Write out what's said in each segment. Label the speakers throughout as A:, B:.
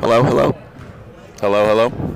A: Hello, hello. Hello, hello.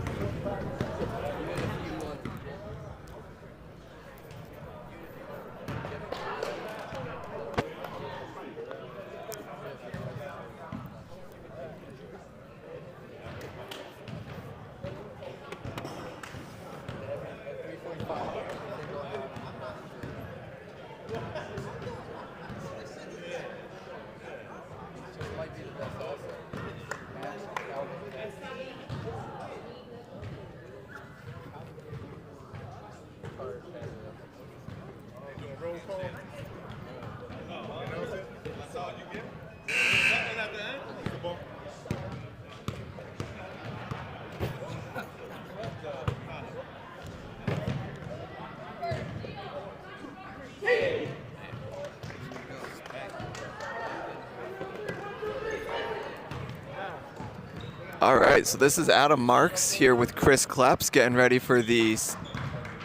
A: All right, so this is Adam Marks here with Chris Kleps getting ready for the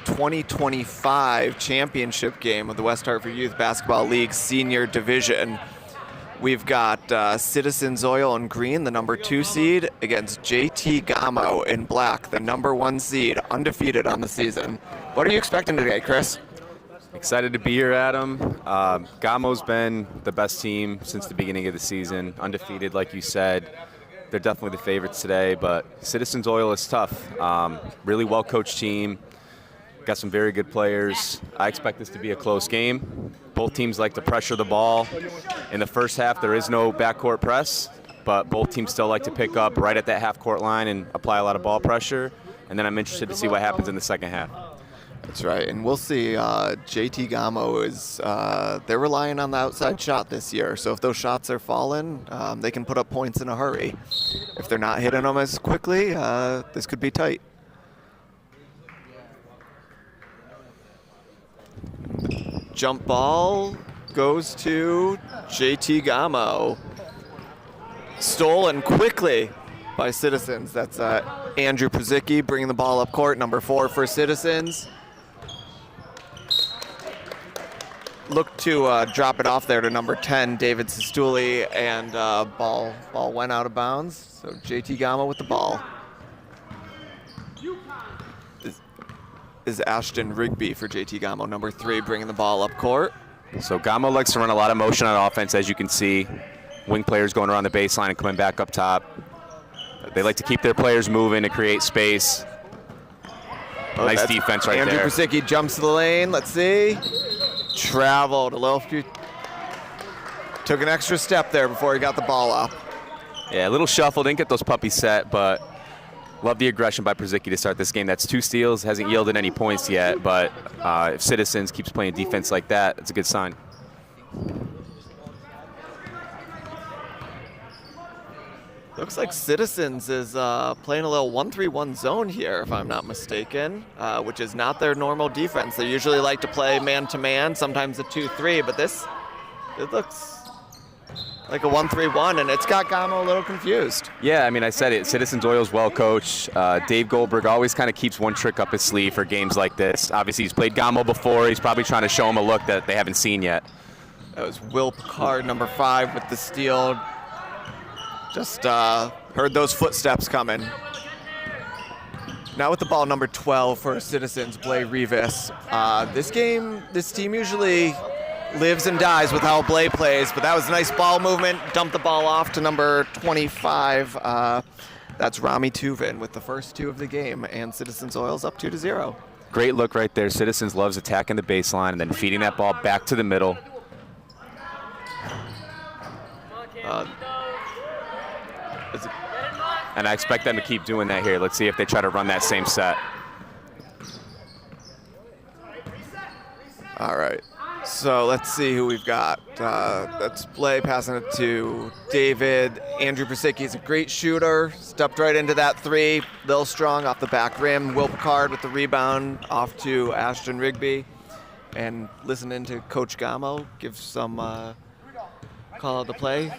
A: 2025 championship game of the West Hartford Youth Basketball League Senior Division. We've got Citizens Oil in green, the number 2 seed, against JT Gamo in black, the number 1 seed, undefeated on the season. What are you expecting today, Chris?
B: Excited to be here, Adam. Gamo's been the best team since the beginning of the season, undefeated, like you said. They're definitely the favorites today, but Citizens Oil is tough. Really well-coached team. Got some very good players. I expect this to be a close game. Both teams like to pressure the ball. In the first half, there is no backcourt press, but both teams still like to pick up right at that half-court line and apply a lot of ball pressure. And then I'm interested to see what happens in the second half.
A: That's right, and we'll see. JT Gamo is, they're relying on the outside shot this year, so if those shots are falling, they can put up points in a hurry. If they're not hitting them as quickly, this could be tight. Jump ball goes to JT Gamo. Stolen quickly by Citizens. That's Andrew Przicki bringing the ball up court, number 4 for Citizens. Look to drop it off there to number 10, David Sestouli, and ball went out of bounds. So JT Gamo with the ball. Is Ashton Rigby for JT Gamo, number 3, bringing the ball up court.
B: So Gamo likes to run a lot of motion on offense, as you can see. Wing players going around the baseline and coming back up top. They like to keep their players moving to create space. Nice defense right there.
A: Andrew Przicki jumps to the lane. Let's see. Traveled a little few. Took an extra step there before he got the ball up.
B: Yeah, a little shuffle. Didn't get those puppies set, but love the aggression by Przicki to start this game. That's 2 steals. Hasn't yielded any points yet, but if Citizens keeps playing defense like that, it's a good sign.
A: Looks like Citizens is playing a little 1-3-1 zone here, if I'm not mistaken, which is not their normal defense. They usually like to play man-to-man, sometimes a 2-3, but it looks like a 1-3-1, and it's got Gamo a little confused.
B: Yeah, I mean, I said it. Citizens Oil's well coached. Dave Goldberg always kind of keeps one trick up his sleeve for games like this. Obviously, he's played Gamo before. He's probably trying to show him a look that they haven't seen yet.
A: That was Will Picard, number 5, with the steal. Just heard those footsteps coming. Now with the ball, number 12 for Citizens, Blay Rivas. This team usually lives and dies with how Blay plays, but that was a nice ball movement. Dumped the ball off to number 25. That's Rami Tuvin with the first 2 of the game, and Citizens Oil's up 2-0.
B: Great look right there. Citizens loves attacking the baseline and then feeding that ball back to the middle. And I expect them to keep doing that here. Let's see if they try to run that same set.
A: All right. So let's see who we've got. That's Blay passing it to David. Andrew Przicki is a great shooter. Stepped right into that 3. Little strong off the back rim. Will Picard with the rebound off to Ashton Rigby. And listening to Coach Gamo give some call out the play.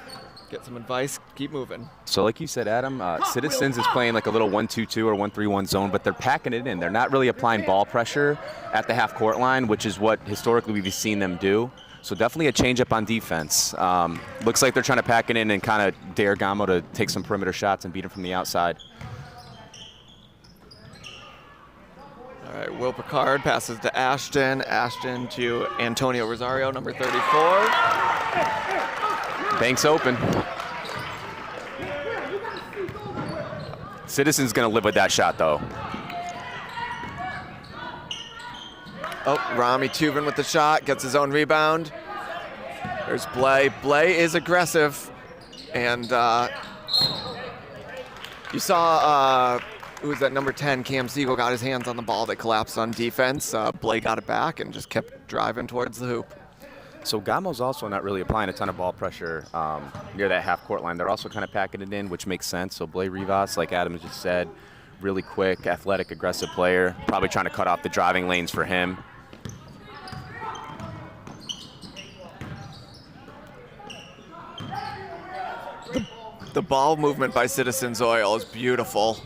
A: Get some advice, keep moving.
B: So like you said, Adam, Citizens is playing like a little 1-2-2 or 1-3-1 zone, but they're packing it in. They're not really applying ball pressure at the half-court line, which is what historically we've seen them do. So definitely a change-up on defense. Looks like they're trying to pack it in and kind of dare Gamo to take some perimeter shots and beat him from the outside.
A: All right, Will Picard passes to Ashton. Ashton to Antonio Rosario, number 34.
B: Banks open. Citizen's going to live with that shot, though.
A: Oh, Rami Tuvin with the shot, gets his own rebound. There's Blay. Blay is aggressive. And you saw, who was that, number 10, Cam Siegel got his hands on the ball that collapsed on defense. Blay got it back and just kept driving towards the hoop.
B: So Gamo's also not really applying a ton of ball pressure near that half-court line. They're also kind of packing it in, which makes sense. So Blay Rivas, like Adam just said, really quick, athletic, aggressive player. Probably trying to cut off the driving lanes for him.
A: The ball movement by Citizens Oil is beautiful.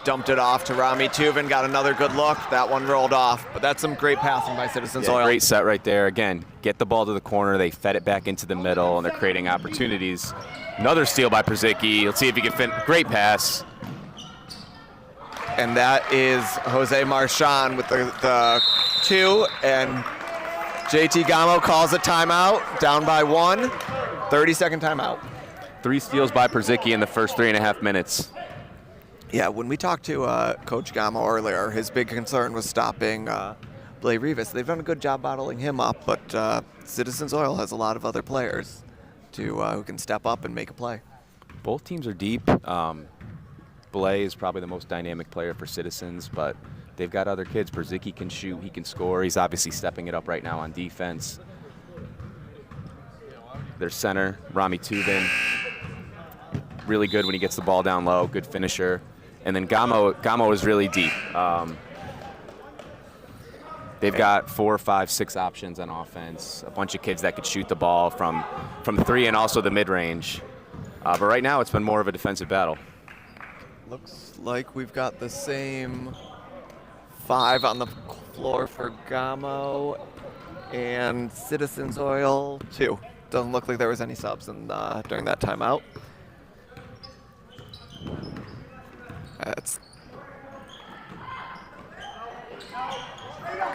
A: Dumped it off to Rami Tuvin, got another good look. That one rolled off, but that's some great passing by Citizens Oil.
B: Great set right there. Again, get the ball to the corner. They fed it back into the middle, and they're creating opportunities. Another steal by Przicki. Let's see if he can fit. Great pass.
A: And that is Jose Marchand with the 2, and JT Gamo calls a timeout, down by 1, 30-second timeout.
B: 3 steals by Przicki in the first 3.5 minutes.
A: Yeah, when we talked to Coach Gamo earlier, his big concern was stopping Blay Rivas. They've done a good job bottling him up, but Citizens Oil has a lot of other players who can step up and make a play.
B: Both teams are deep. Blay is probably the most dynamic player for Citizens, but they've got other kids. Przicki can shoot, he can score. He's obviously stepping it up right now on defense. Their center, Rami Tuvin, really good when he gets the ball down low, good finisher. And then Gamo is really deep. They've got 4, 5, 6 options on offense, a bunch of kids that could shoot the ball from 3 and also the mid-range. But right now it's been more of a defensive battle.
A: Looks like we've got the same 5 on the floor for Gamo and Citizens Oil 2. Doesn't look like there was any subs during that timeout. That's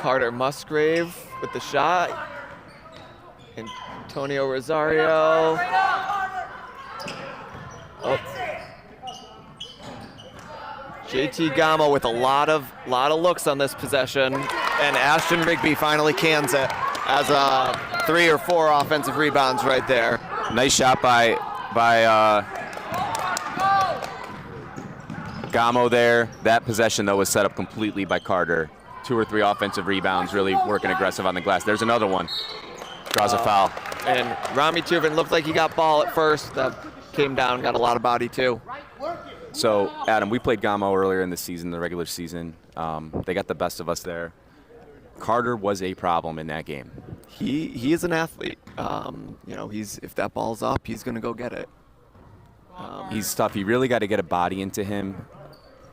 A: Carter Musgrave with the shot. Antonio Rosario. Oh. JT Gamo with a lot of looks on this possession, and Ashton Rigby finally cans it as 3 or 4 offensive rebounds right there.
B: Nice shot by Gamo there. That possession, though, was set up completely by Carter. 2 or 3 offensive rebounds, really working aggressive on the glass. There's another one. Draws a foul.
A: And Rami Tuvin looked like he got ball at first. That came down, got a lot of body, too.
B: So, Adam, we played Gamo earlier in the season, the regular season. They got the best of us there. Carter was a problem in that game.
A: He is an athlete. You know, if that ball's up, he's going to go get it.
B: He's tough. You really got to get a body into him.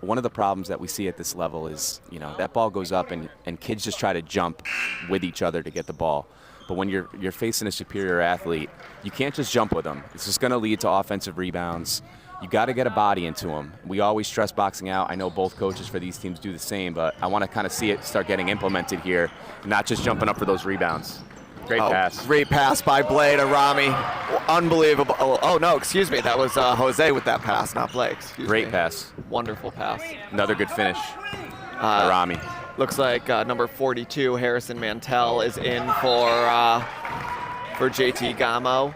B: One of the problems that we see at this level is, you know, that ball goes up and kids just try to jump with each other to get the ball. But when you're facing a superior athlete, you can't just jump with them. It's just going to lead to offensive rebounds. You got to get a body into them. We always stress boxing out. I know both coaches for these teams do the same, but I want to kind of see it start getting implemented here, not just jumping up for those rebounds. Great pass.
A: Great pass by Blay to Rami. Unbelievable. Oh, no, excuse me. That was Jose with that pass, not Blay.
B: Great pass.
A: Wonderful pass.
B: Another good finish by Rami.
A: Looks like number 42, Harrison Mantell, is in for JT Gamo.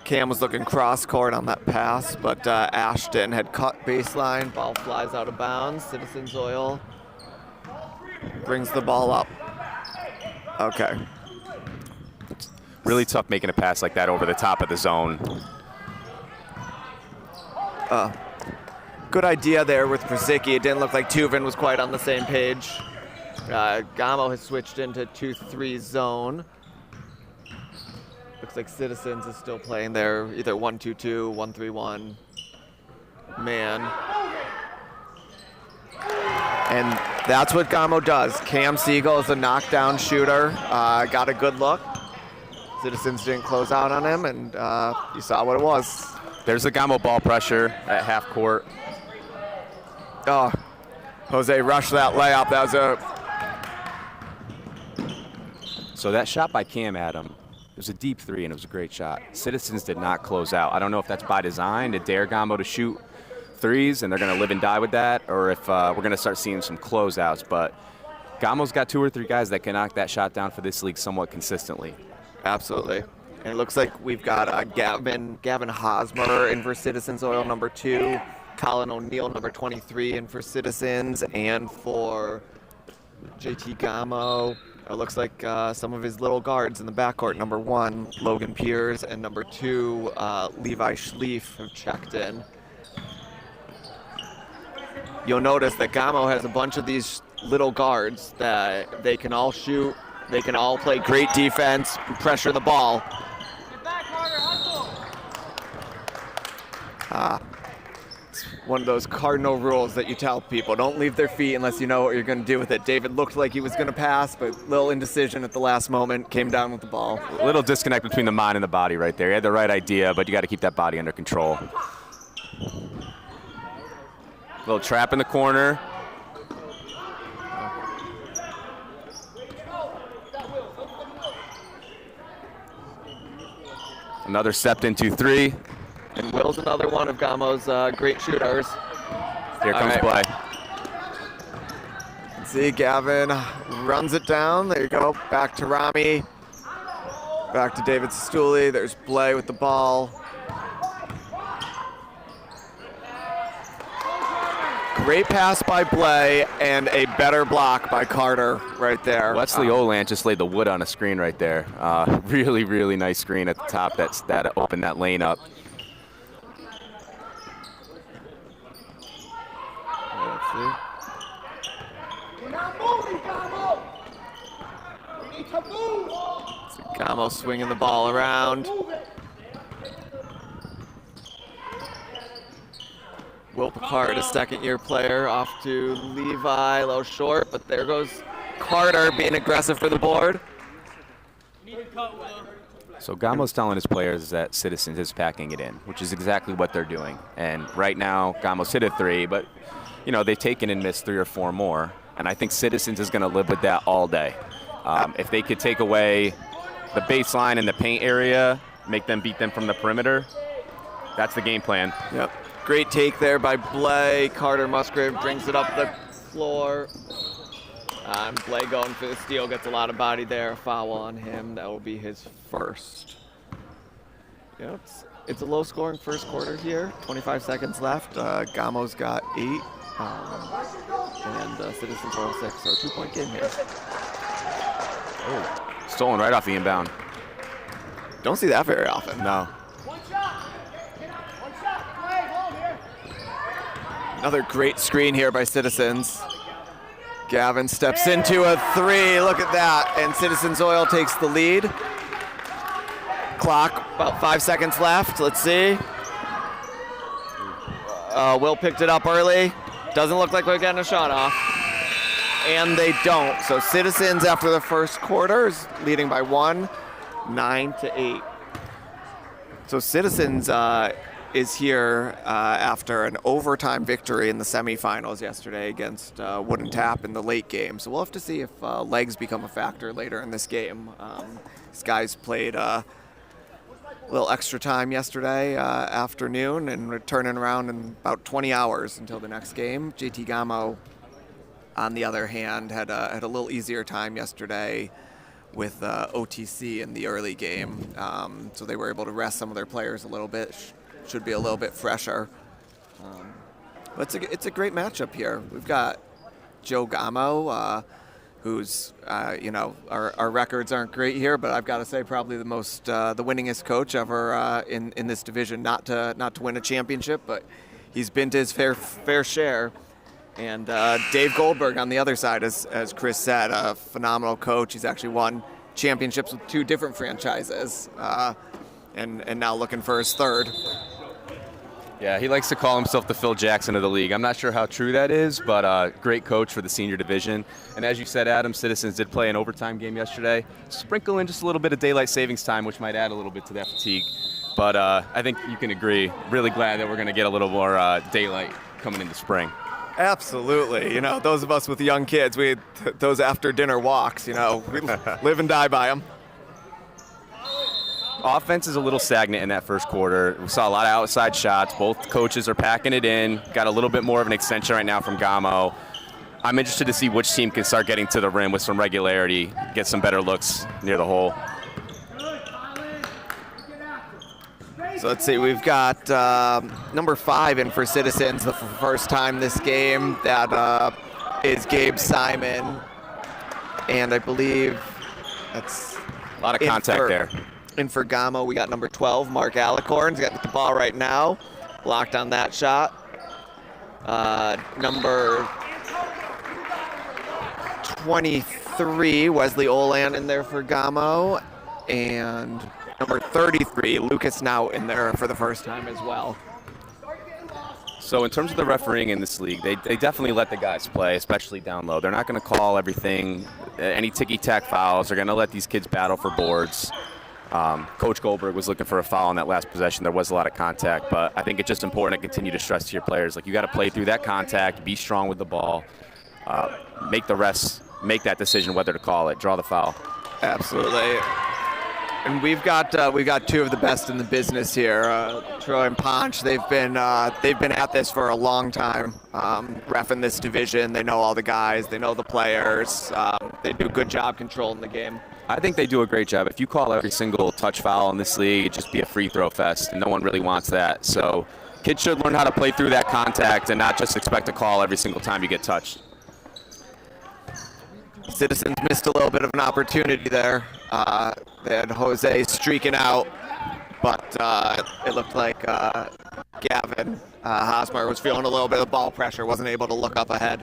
A: Cam was looking cross-court on that pass, but Ashton had cut baseline. Ball flies out of bounds. Citizens Oil brings the ball up. Okay.
B: Really tough making a pass like that over the top of the zone.
A: Good idea there with Przicki. It didn't look like Tuvin was quite on the same page. Gamo has switched into 2-3 zone. Looks like Citizens is still playing there, either 1-2-2, 1-3-1 man. And that's what Gamo does. Cam Siegel is a knockdown shooter. Got a good look. Citizens didn't close out on him, and you saw what it was.
B: There's the Gamo ball pressure at half court.
A: Oh, Jose rushed that layup. That was
B: So that shot by Cam, Adam, it was a deep three, and it was a great shot. Citizens did not close out. I don't know if that's by design to dare Gamo to shoot threes, and they're going to live and die with that, or if we're going to start seeing some closeouts. But Gamo's got 2 or 3 guys that can knock that shot down for this league somewhat consistently.
A: Absolutely. And it looks like we've got Gavin Hosmer in for Citizens Oil, number 2. Colin O'Neill, number 23, in for Citizens. And for JT Gamo, it looks like some of his little guards in the backcourt. Number 1, Logan Piers, and number 2, Levi Schlief have checked in. You'll notice that Gamo has a bunch of these little guards that they can all shoot. They can all play great defense, pressure the ball. It's one of those cardinal rules that you tell people. Don't leave their feet unless you know what you're going to do with it. David looked like he was going to pass, but little indecision at the last moment, came down with the ball.
B: A little disconnect between the mind and the body right there. He had the right idea, but you got to keep that body under control. Little trap in the corner. Another stepped into 3.
A: And Will's another one of Gamo's great shooters.
B: Here comes play.
A: See, Gavin runs it down. There you go. Back to Rami. Back to David Stuli. There's Blay with the ball. Great pass by Blay and a better block by Carter right there.
B: Wesley Oland just laid the wood on a screen right there. Really, really nice screen at the top that opened that lane up.
A: Let's see.
C: We're not moving, Gamo. We need to move.
A: So Gamo swinging the ball around. Will Picard, a second-year player, off to Levi, a little short, but there goes Carter being aggressive for the board.
B: So Gamo's telling his players that Citizens is packing it in, which is exactly what they're doing. And right now, Gamo's hit a 3, but you know they've taken and missed 3 or 4 more, and I think Citizens is going to live with that all day. If they could take away the baseline and the paint area, make them beat them from the perimeter, that's the game plan.
A: Yep. Great take there by Blay. Carter Musgrave brings it up the floor. And Blay going for the steal, gets a lot of body there. A foul on him. That will be his first. Yep. It's a low-scoring first quarter here. 25 seconds left. Gamo's got 8. And Citizens Oil 6. So 2-point game here.
B: Oh, stolen right off the inbound.
A: Don't see that very often.
B: No.
A: Another great screen here by Citizens. Gavin steps into a 3. Look at that. And Citizens Oil takes the lead. Clock, about 5 seconds left. Let's see. Will picked it up early. Doesn't look like we're getting a shot off. And they don't. So Citizens, after the first quarter, is leading by 1, 9-8. So Citizens is here after an overtime victory in the semifinals yesterday against Wooden Tap in the late game. So we'll have to see if legs become a factor later in this game. These guys played a little extra time yesterday afternoon, and we're turning around in about 20 hours until the next game. JT Gamo, on the other hand, had a little easier time yesterday with OTC in the early game. So they were able to rest some of their players a little bit. Should be a little bit fresher. But it's a great matchup here. We've got Joe Gamo, who's, our records aren't great here, but I've got to say probably the winningest coach ever in this division, not to win a championship, but he's been to his fair share. And Dave Goldberg on the other side, as Chris said, a phenomenal coach. He's actually won championships with 2 different franchises, and now looking for his third.
B: Yeah, he likes to call himself the Phil Jackson of the league. I'm not sure how true that is, but great coach for the senior division. And as you said, Adam, Citizens did play an overtime game yesterday. Sprinkle in just a little bit of daylight savings time, which might add a little bit to that fatigue. But I think you can agree, really glad that we're going to get a little more daylight coming into spring.
A: Absolutely. You know, those of us with young kids, those after dinner walks, you know, we live and die by them.
B: Offense is a little stagnant in that first quarter. We saw a lot of outside shots. Both coaches are packing it in. Got a little bit more of an extension right now from Gamo. I'm interested to see which team can start getting to the rim with some regularity, get some better looks near the hole.
A: So let's see, we've got number 5 in for Citizens the first time this game. That is Gabe Simon. And I believe that's
B: A lot of contact there.
A: In for Gamo, we got number 12, Mark Alicorn's got the ball right now. Blocked on that shot. Number 23, Wesley Olan in there for Gamo. And number 33, Lucas Now in there for the first time as well.
B: So in terms of the refereeing in this league, they definitely let the guys play, especially down low. They're not going to call everything, any ticky-tack fouls. They're going to let these kids battle for boards. Coach Goldberg was looking for a foul on that last possession. There was a lot of contact, but I think it's just important to continue to stress to your players, like, you got to play through that contact, be strong with the ball, make the refs make that decision whether to call it, draw the foul.
A: Absolutely. And we've got 2 of the best in the business here, Troy and Ponch. They've been at this for a long time, reffing this division. They know all the guys, they know the players. They do a good job controlling the game.
B: I think they do a great job. If you call every single touch foul in this league, it'd just be a free throw fest, and no one really wants that. So kids should learn how to play through that contact and not just expect a call every single time you get touched.
A: Citizens missed a little bit of an opportunity there. They had Jose streaking out, but it looked like Gavin Hosmer was feeling a little bit of ball pressure, wasn't able to look up ahead.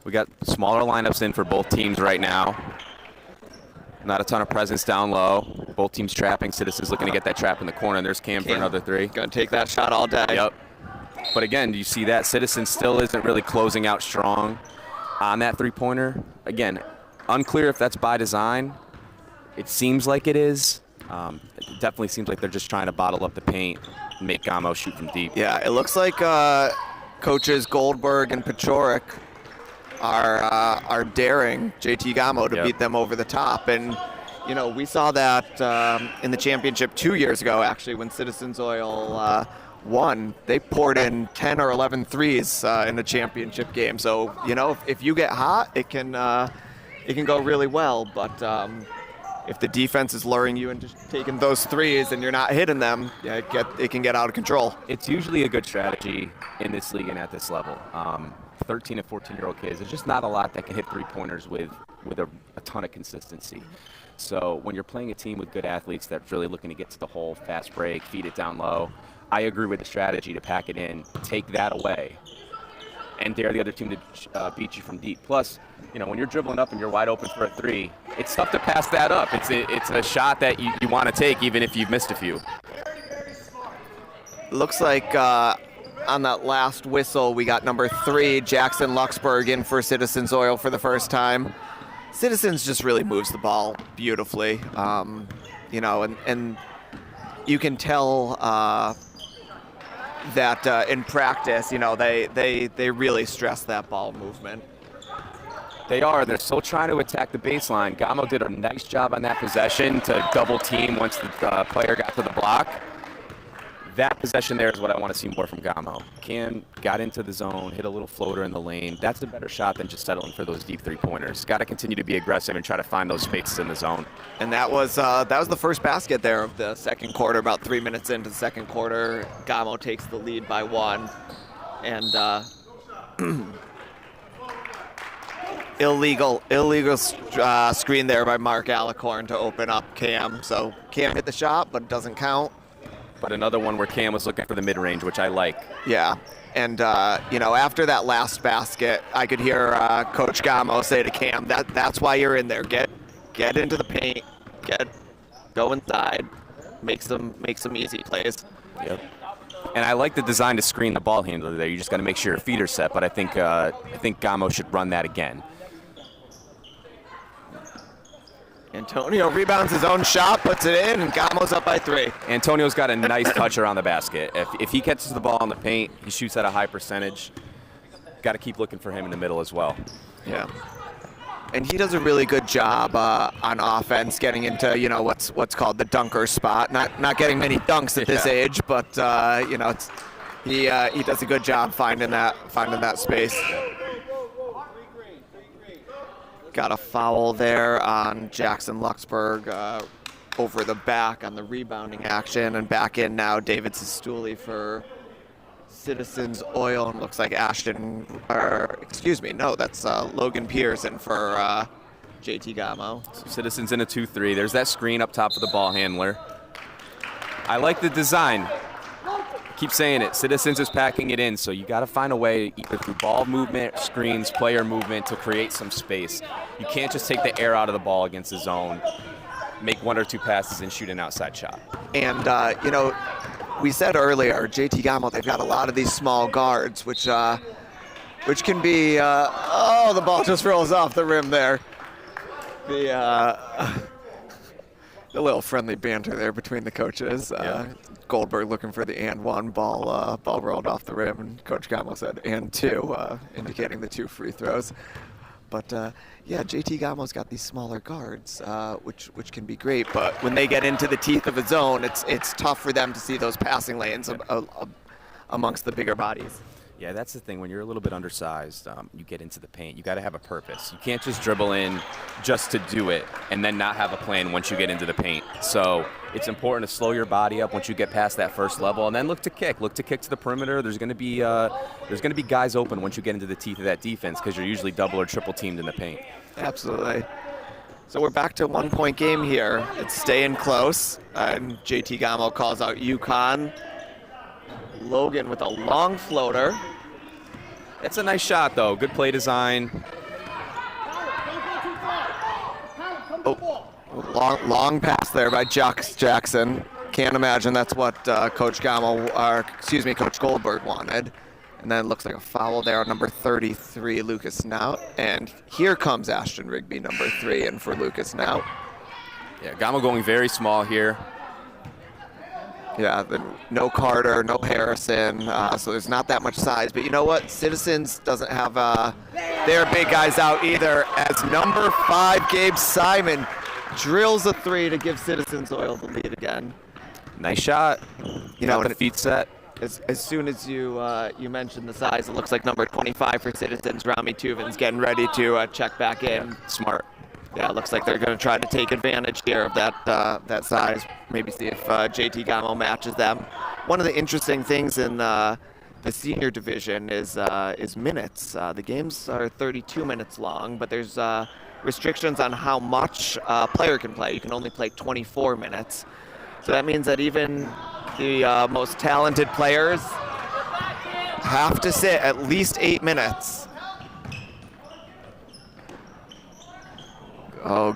B: We got smaller lineups in for both teams right now. Not a ton of presence down low. Both teams trapping. Citizens looking to get that trap in the corner. There's Cam for another 3.
A: Gonna take that shot all day.
B: Yep. But again, do you see that? Citizens still isn't really closing out strong on that three-pointer. Again, unclear if that's by design. It seems like it is. It definitely seems like they're just trying to bottle up the paint and make Gamo shoot from deep.
A: Yeah, it looks like coaches Goldberg and Pachorik are daring JT Gamo to beat them over the top. And, you know, we saw that in the championship 2 years ago, actually, when Citizens Oil won. They poured in 10 or 11 threes in the championship game. So, you know, if you get hot, it can go really well. But if the defense is luring you into taking those threes and you're not hitting them, yeah, it can get out of control.
B: It's usually a good strategy in this league and at this level. 13 and 14-year-old kids, there's just not a lot that can hit three-pointers with a ton of consistency. So when you're playing a team with good athletes that's really looking to get to the hole, fast break, feed it down low, I agree with the strategy to pack it in, take that away, and dare the other team to beat you from deep. Plus, you know, when you're dribbling up and you're wide open for a 3, it's tough to pass that up. It's a shot that you want to take even if you've missed a few.
A: Looks like on that last whistle, we got number 3, Jackson Luxburg, in for Citizens Oil for the first time. Citizens just really moves the ball beautifully, you know, and you can tell that in practice, you know, they really stress that ball movement.
B: They are. They're still trying to attack the baseline. Gamo did a nice job on that possession to double team once the player got to the block. That possession there is what I want to see more from Gamo. Cam got into the zone, hit a little floater in the lane. That's a better shot than just settling for those deep three-pointers. Got to continue to be aggressive and try to find those spaces in the zone.
A: And that was the first basket there of the second quarter. About 3 minutes into the second quarter, Gamo takes the lead by 1. And illegal screen there by Mark Alicorn to open up Cam. So Cam hit the shot, but it doesn't count.
B: But another one where Cam was looking for the mid-range, which I like.
A: Yeah, and you know, after that last basket, I could hear Coach Gamo say to Cam, "That's why you're in there. Get into the paint. Go inside. Make some easy plays."
B: Yep. And I like the design to screen the ball handler there. You just got to make sure your feet are set. But I think Gamo should run that again.
A: Antonio rebounds his own shot, puts it in, and Gamo's up by 3.
B: Antonio's got a nice touch around the basket. If he catches the ball in the paint, he shoots at a high percentage. Got to keep looking for him in the middle as well.
A: Yeah. And he does a really good job on offense, getting into what's called the dunker spot. Not getting many dunks at this age, but he does a good job finding that space. Got a foul there on Jackson Luxburg over the back on the rebounding action, and back in now David Sestouli for Citizens Oil, and looks like that's Logan Pearson for JT Gamo.
B: So Citizens in a 2-3. There's that screen up top of the ball handler. I like the design. Keep saying it. Citizens is packing it in, so you got to find a way, either through ball movement, screens, player movement, to create some space. You can't just take the air out of the ball against the zone, make 1 or 2 passes, and shoot an outside shot.
A: And we said earlier, JT Gamo, they've got a lot of these small guards, which can be. The ball just rolls off the rim there. The little friendly banter there between the coaches. Goldberg looking for the and 1 ball rolled off the rim, and Coach Gamo said and 2, indicating the 2 free throws. But JT Gamo's got these smaller guards, which can be great. But when they get into the teeth of a zone, it's tough for them to see those passing lanes amongst the bigger bodies.
B: Yeah, that's the thing. When you're a little bit undersized, you get into the paint. You got to have a purpose. You can't just dribble in just to do it and then not have a plan once you get into the paint. So it's important to slow your body up once you get past that first level, and then look to kick. Look to kick to the perimeter. There's going to be guys open once you get into the teeth of that defense, because you're usually double or triple teamed in the paint.
A: Absolutely. So we're back to a 1-point game here. It's staying close, and JT Gamo calls out UConn. Logan with a long floater.
B: It's a nice shot, though. Good play design.
A: Long pass there by Jackson. Can't imagine that's what Coach Goldberg wanted. And then it looks like a foul there on number 33, Lucas Nout. And here comes Ashton Rigby, number 3, in for Lucas Nout.
B: Yeah, Gamo going very small here.
A: Yeah, no Carter, no Harrison, so there's not that much size. But you know what? Citizens doesn't have their big guys out either, as number 5, Gabe Simon, drills a 3 to give Citizens Oil the lead again.
B: Nice shot. The feet set.
A: As soon as you mentioned the size, it looks like number 25 for Citizens, Rami Tuvin's getting ready to check back in.
B: Yeah, smart.
A: Yeah, it looks like they're going to try to take advantage here of that size. Maybe see if JT Gamo matches them. One of the interesting things in the senior division is minutes. The games are 32 minutes long, but there's restrictions on how much a player can play. You can only play 24 minutes. So that means that even the most talented players have to sit at least 8 minutes. Oh,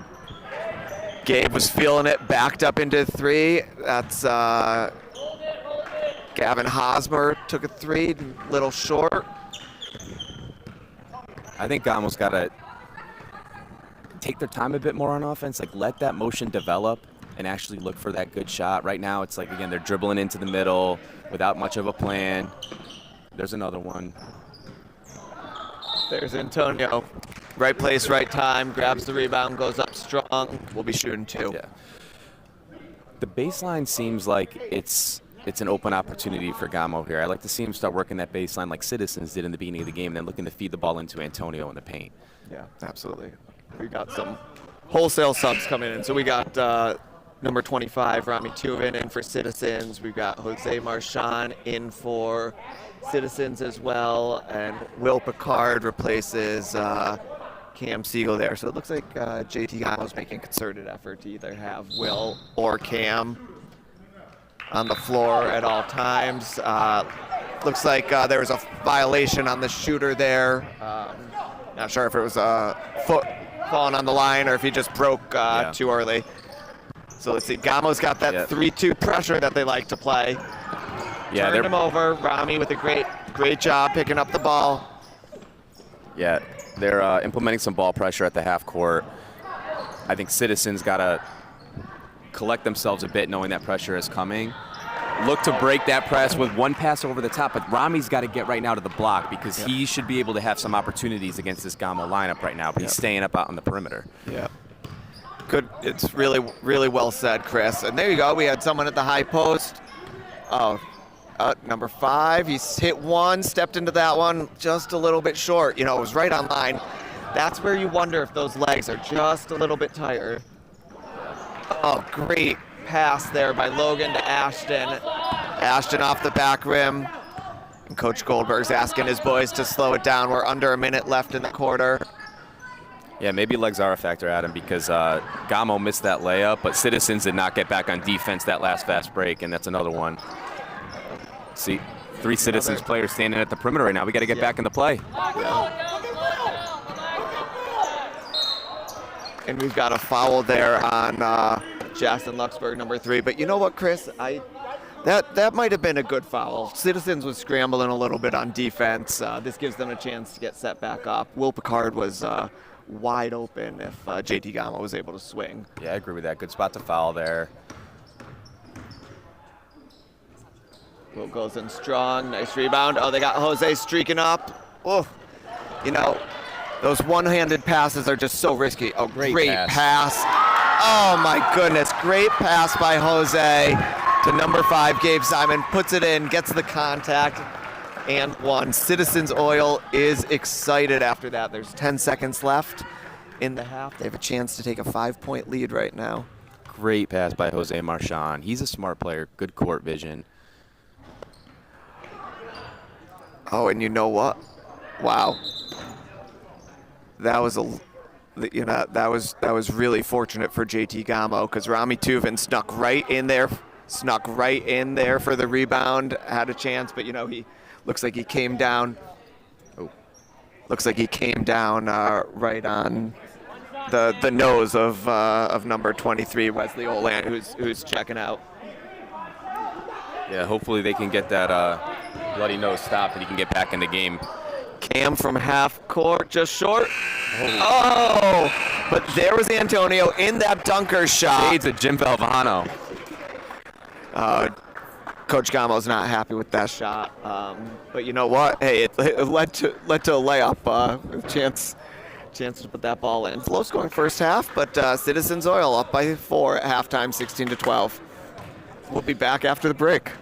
A: Gabe was feeling it, backed up into 3. That's Gavin Hosmer took a 3, little short.
B: I think Gamo's got to take their time a bit more on offense, like let that motion develop and actually look for that good shot. Right now it's like, again, they're dribbling into the middle without much of a plan. There's another one.
A: There's Antonio. Right place, right time, grabs the rebound, goes up strong. We'll be shooting 2.
B: Yeah. The baseline seems like it's an open opportunity for Gamo here. I like to see him start working that baseline like Citizens did in the beginning of the game, and then looking to feed the ball into Antonio in the paint.
A: Yeah, absolutely. We got some wholesale subs coming in. So we got number 25, Rami Tuvin, in for Citizens. We've got Jose Marchand in for Citizens as well, and Will Picard replaces Cam Siegel there. So it looks like JT Gamo's making a concerted effort to either have Will or Cam on the floor at all times. Looks like there was a violation on the shooter there. Not sure if it was a foot falling on the line or if he just broke too early. So let's see, Gamo's got that 3-2 pressure that they like to play.
B: Yeah,
A: turned him over. Rami with a great job picking up the ball.
B: Yeah, they're implementing some ball pressure at the half court. I think Citizens got to collect themselves a bit knowing that pressure is coming. Look to break that press with one pass over the top, but Rami's got to get right now to the block because he should be able to have some opportunities against this Gamo lineup right now, but he's staying up out on the perimeter.
A: Yeah. Good. It's really, really well said, Chris. And there you go. We had someone at the high post. Oh, number 5. He's hit one, stepped into that one just a little bit short. You know, it was right on line. That's where you wonder if those legs are just a little bit tired. Oh, great pass there by Logan to Ashton. Ashton off the back rim. And Coach Goldberg's asking his boys to slow it down. We're under a minute left in the quarter.
B: Yeah, maybe legs are a factor, Adam, because Gamo missed that layup, but Citizens did not get back on defense that last fast break, and that's another one. See, 3 Citizens players standing at the perimeter right now. We got to get back into play.
A: And we've got a foul there on Justin Luxburg, number 3. But you know what, Chris? That might have been a good foul. Citizens was scrambling a little bit on defense. This gives them a chance to get set back up. Will Picard was wide open if JT Gamo was able to swing.
B: Yeah, I agree with that. Good spot to foul there.
A: Will goes in strong. Nice rebound. Oh, they got Jose streaking up. Oh, you know, those one-handed passes are just so risky. Oh, great pass. Oh, my goodness. Great pass by Jose to number 5, Gabe Simon. Puts it in, gets the contact, and one. Citizens Oil is excited after that. There's 10 seconds left in the half. They have a chance to take a 5-point lead right now.
B: Great pass by Jose Marchand. He's a smart player, good court vision.
A: Oh, and you know what? Wow. That was that was really fortunate for JT Gamo because Rami Tuvin snuck right in there for the rebound, had a chance, but you know, he looks like he came down. Oh, looks like he came down right on the nose of number 23, Wesley Olan, who's checking out.
B: Yeah, hopefully they can get that bloody nose stopped and he can get back in the game.
A: Cam from half court, just short. Oh, but there was Antonio in that dunker shot.
B: Shades of Jim Valvano.
A: Coach Gamo's not happy with that shot, but you know what? Hey, it led to a layup. Chance to put that ball in. Low scoring first half, but Citizens Oil up by 4 at halftime, 16-12. We'll be back after the break.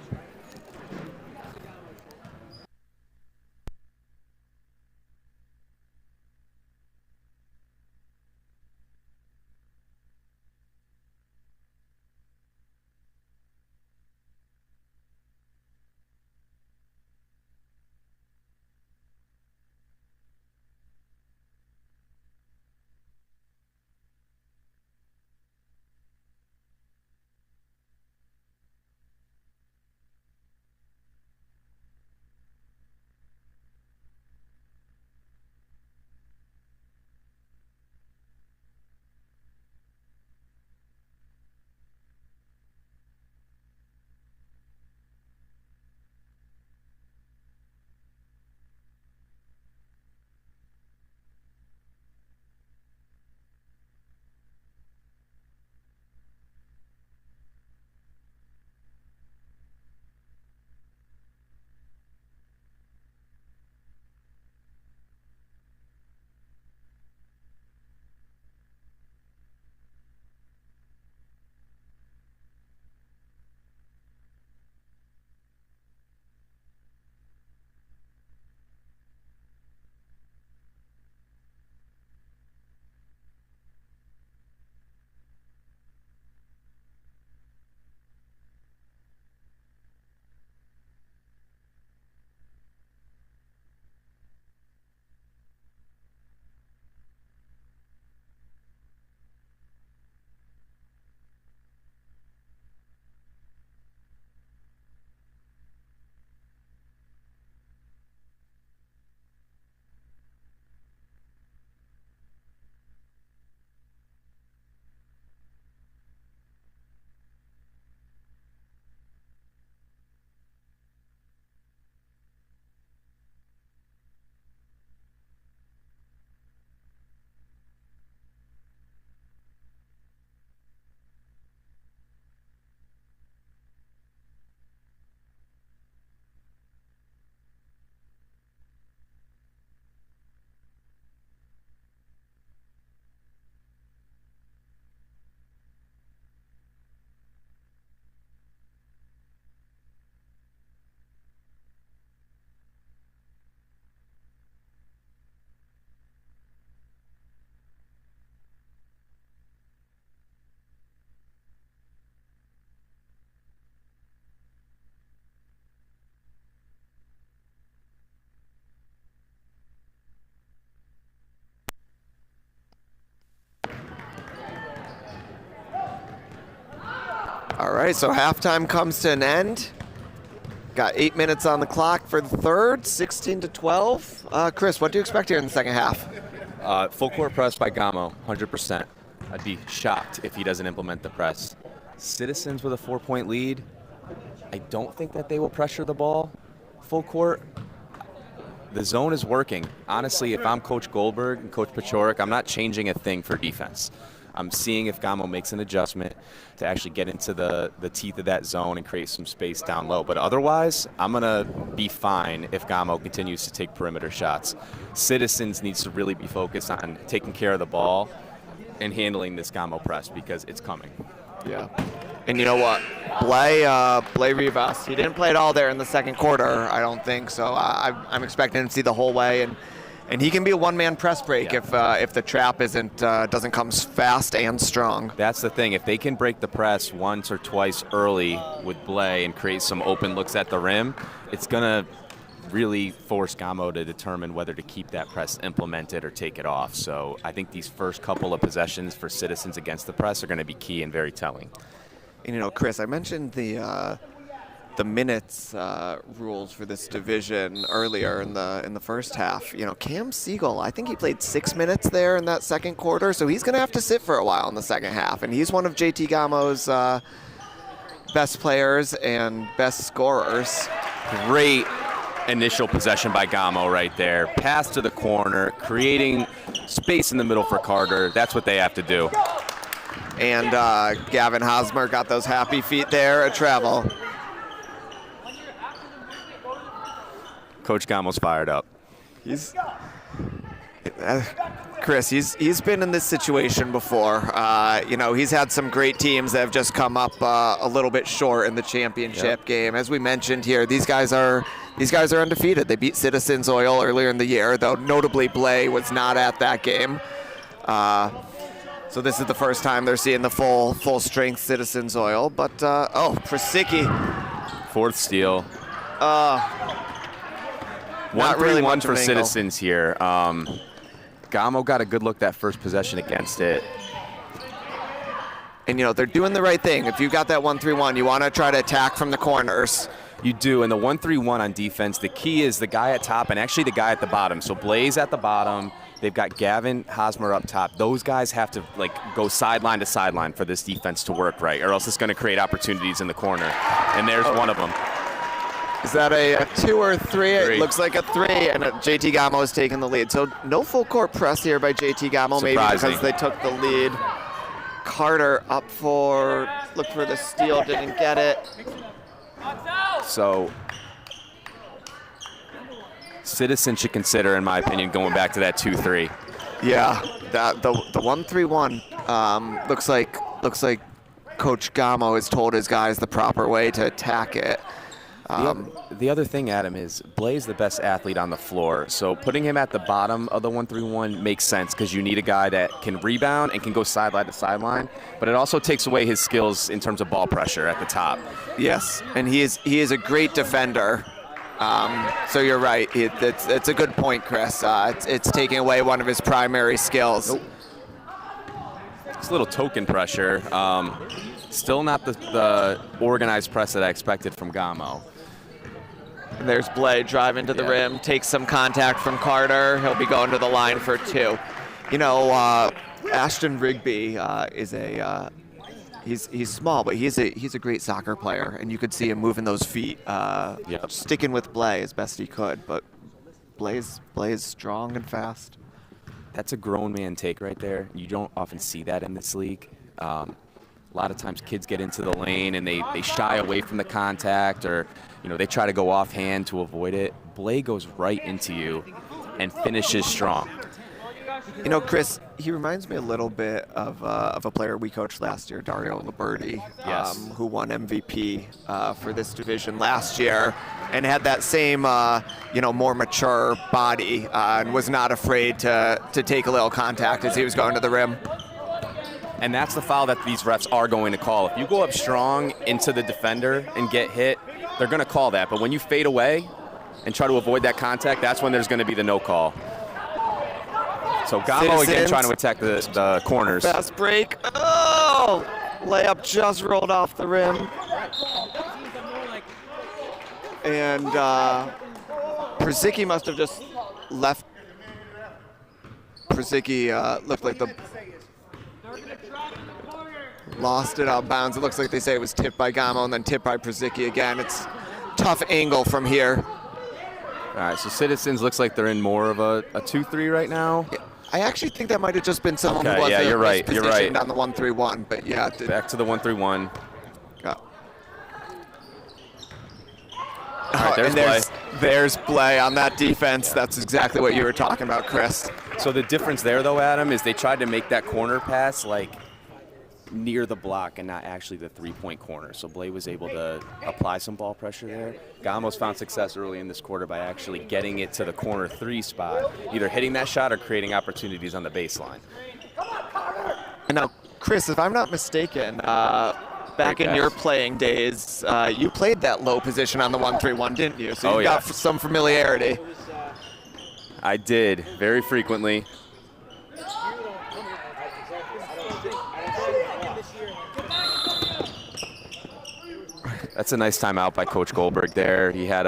A: All right, so halftime comes to an end. Got 8 minutes on the clock for the third, 16 to 12. Chris, what do you expect here in the second half?
B: Full court press by Gamo, 100%. I'd be shocked if he doesn't implement the press. Citizens with a 4-point lead. I don't think that they will pressure the ball full court. The zone is working. Honestly, if I'm Coach Goldberg and Coach Pachorik, I'm not changing a thing for defense. I'm seeing if Gamo makes an adjustment to actually get into the teeth of that zone and create some space down low. But otherwise, I'm going to be fine if Gamo continues to take perimeter shots. Citizens needs to really be focused on taking care of the ball and handling this Gamo press because it's coming.
A: Yeah. And you know what? Blay Rivas, he didn't play at all there in the second quarter, I don't think. So I'm expecting him to see the whole way. And he can be a one-man press break if the trap doesn't come fast and strong.
B: That's the thing. If they can break the press once or twice early with Blay and create some open looks at the rim, it's going to really force Gamo to determine whether to keep that press implemented or take it off. So I think these first couple of possessions for Citizens against the press are going to be key and very telling.
A: And, you know, Chris, I mentioned the minutes rules for this division earlier in the first half. You know, Cam Siegel, I think he played 6 minutes there in that second quarter, so he's going to have to sit for a while in the second half. And he's one of JT Gamo's best players and best scorers.
B: Great initial possession by Gamo right there. Pass to the corner, creating space in the middle for Carter. That's what they have to do.
A: And Gavin Hosmer got those happy feet there at travel.
B: Coach Gamo's fired up.
A: Chris, he's been in this situation before. You know, he's had some great teams that have just come up a little bit short in the championship game. As we mentioned here, these guys are undefeated. They beat Citizens Oil earlier in the year, though notably Blay was not at that game. So this is the first time they're seeing the full strength Citizens Oil. But Prasicki,
B: Fourth steal.
A: Not really
B: 1-3-1
A: much
B: for
A: of an angle.
B: Citizens here. Gamo got a good look that first possession against it.
A: And, you know, they're doing the right thing. If you've got that 1-3-1, you want to try to attack from the corners.
B: You do, and the 1-3-1 on defense, the key is the guy at top and actually the guy at the bottom. So Blaze at the bottom, they've got Gavin Hosmer up top. Those guys have to go sideline to sideline for this defense to work right, or else it's going to create opportunities in the corner. And there's one of them.
A: Is that a 2 or 3? It looks like a 3, and JT Gamo is taking the lead. So no full court press here by JT Gamo, maybe because they took the lead. Carter up looked for the steal, didn't get it.
B: So Citizens should consider, in my opinion, going back to that 2-3.
A: Yeah, the 1-3-1 looks like Coach Gamo has told his guys the proper way to attack it.
B: The other thing, Adam, is Blaze the best athlete on the floor. So putting him at the bottom of the 1-3-1 makes sense because you need a guy that can rebound and can go sideline to sideline. But it also takes away his skills in terms of ball pressure at the top.
A: Yes, and he is a great defender. So you're right. It's a good point, Chris. It's taking away one of his primary skills.
B: Nope. It's a little token pressure. Still not the organized press that I expected from Gamo.
A: And there's Blay driving to the rim, takes some contact from Carter. He'll be going to the line for 2. You know, Ashton Rigby is he's small, but he's a great soccer player, and you could see him moving those feet, sticking with Blay as best he could. But Blay's strong and fast.
B: That's a grown man take right there. You don't often see that in this league. A lot of times kids get into the lane and they shy away from the contact, or they try to go offhand to avoid it. Blay goes right into you and finishes strong.
A: You know, Chris, he reminds me a little bit of a player we coached last year, Dario Liberti, who won MVP for this division last year and had that same, more mature body and was not afraid to take a little contact as he was going to the rim.
B: And that's the foul that these refs are going to call. If you go up strong into the defender and get hit, they're going to call that. But when you fade away and try to avoid that contact, that's when there's going to be the no call. So Gamo again trying to attack the corners.
A: Fast break. Oh! Layup just rolled off the rim. And Przicki must have just left. Przicki looked like the lost it out of bounds. It looks like they say it was tipped by Gamo and then tipped by Przicki again. It's tough angle from here.
B: All right, so Citizens looks like they're in more of a 2-3 right now.
A: Yeah, I actually think that might have just been someone
B: Okay,
A: who was
B: yeah, you're right,
A: positioned
B: you're right.
A: on the 1-3-1, but yeah.
B: Back to the 1-3-1.
A: Yeah.
B: All right, there's
A: and there's Blay on that defense. Yeah. That's exactly what you were talking about, Chris.
B: So the difference there, though, Adam, is they tried to make that corner pass like near the block and not actually the three-point corner. So Blay was able to apply some ball pressure there. Gamos found success early in this quarter by actually getting it to the corner 3 spot, either hitting that shot or creating opportunities on the baseline.
A: And now, Chris, if I'm not mistaken, back in your playing days, you played that low position on the 1-3-1, didn't you? So you've got some familiarity.
B: I did, very frequently. That's a nice timeout by Coach Goldberg there. He had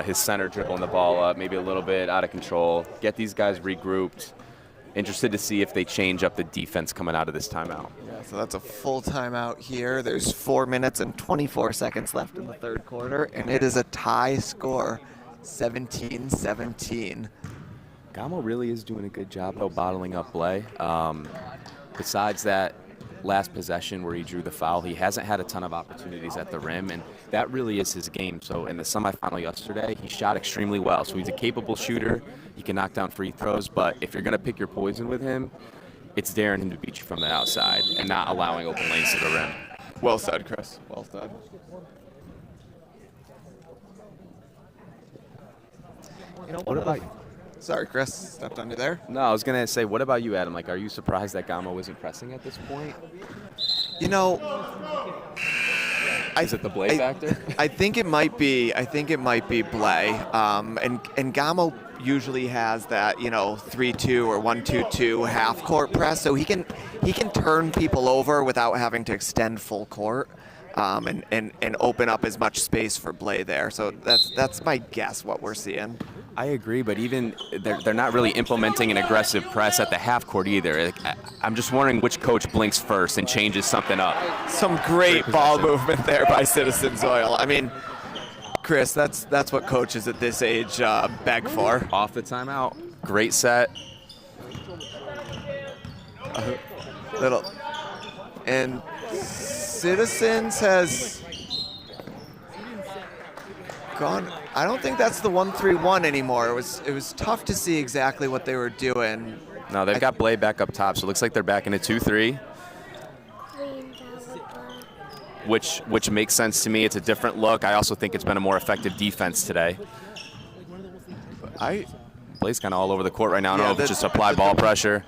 B: his center dribbling the ball up, maybe a little bit out of control. Get these guys regrouped. Interested to see if they change up the defense coming out of this timeout.
A: Yeah, so that's a full timeout here. There's 4 minutes and 24 seconds left in the third quarter, and it is a tie score, 17-17.
B: Gamo really is doing a good job, though, bottling up Blay. Besides that last possession where he drew the foul, he hasn't had a ton of opportunities at the rim, and that really is his game. So in the semifinal yesterday, he shot extremely well. So he's a capable shooter. He can knock down free throws, but if you're going to pick your poison with him, it's daring him to beat you from the outside and not allowing open lanes to the rim.
A: Well said, Chris. Well said. You know, what about you? Sorry, Chris, stepped on you there.
B: No, I was going to say, what about you, Adam? Like, are you surprised that Gamo isn't pressing at this point?
A: You know,
B: is it the Blay factor?
A: I think it might be. I think it might be Blay. And Gamo usually has that, 3-2 or 1-2-2 half court press, so he can turn people over without having to extend full court. And open up as much space for Blay there. So that's my guess what we're seeing.
B: I agree, but even they're not really implementing an aggressive press at the half court either. I'm just wondering which coach blinks first and changes something up.
A: Some great ball movement there by Citizens Oil. I mean, Chris, that's what coaches at this age beg for.
B: Off the timeout. Great set.
A: And Citizens has gone. I don't think that's the 1-3-1 anymore. It was tough to see exactly what they were doing.
B: No, they've got Blay back up top, so it looks like they're back in a 2-3. Which makes sense to me. It's a different look. I also think it's been a more effective defense today. Blay's kind of all over the court right now. I don't know if it's just applied ball pressure.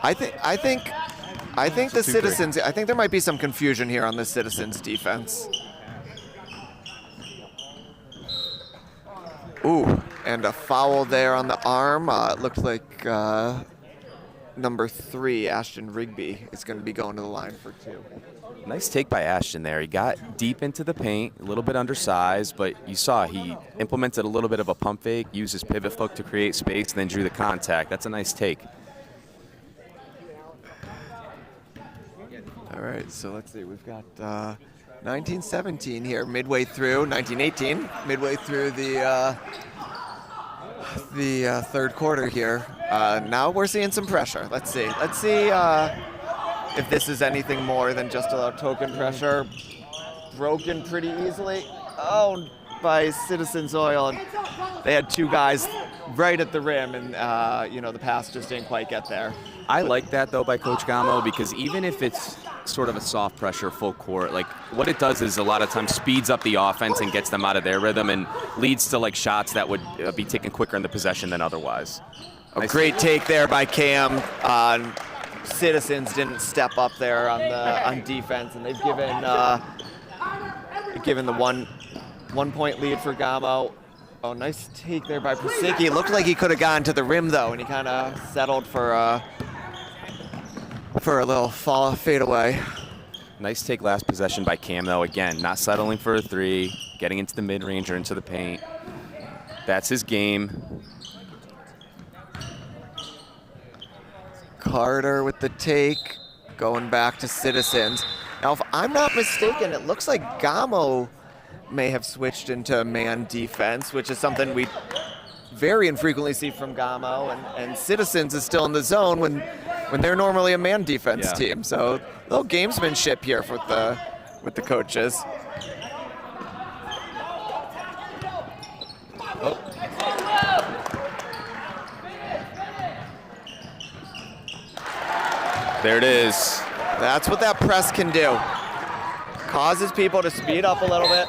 A: I think the Citizens. I think there might be some confusion here on the Citizens defense. Ooh, and a foul there on the arm. It looked like number 3, Ashton Rigby, is going to be going to the line for 2.
B: Nice take by Ashton there. He got deep into the paint, a little bit undersized, but you saw he implemented a little bit of a pump fake, used his pivot hook to create space, and then drew the contact. That's a nice take.
A: All right, so let's see. We've got 1917 here, midway through 1918, midway through the third quarter here. Now we're seeing some pressure. Let's see if this is anything more than just a token pressure. Broken pretty easily. Oh, by Citizens Oil. And they had 2 guys right at the rim, and the pass just didn't quite get there.
B: I like that, though, by Coach Gamo, because even if it's sort of a soft pressure full court, like what it does is a lot of times speeds up the offense and gets them out of their rhythm and leads to like shots that would be taken quicker in the possession than otherwise.
A: A great take there by Cam. Citizens didn't step up there on defense, and they've given the 1 point lead for Gamo. Oh, nice take there by Przicki. Looked like he could have gone to the rim though, and he kind of settled for a little fade away.
B: Nice take last possession by Cam, though. Again, not settling for a three, getting into the mid-range or into the paint. That's his game.
A: Carter with the take, going back to Citizens. Now, if I'm not mistaken, it looks like Gamo may have switched into man defense, which is something we very infrequently see from Gamo, and Citizens is still in the zone when they're normally a man defense team. So a little gamesmanship here with the coaches. Oh.
B: There it is.
A: That's what that press can do. Causes people to speed up a little bit.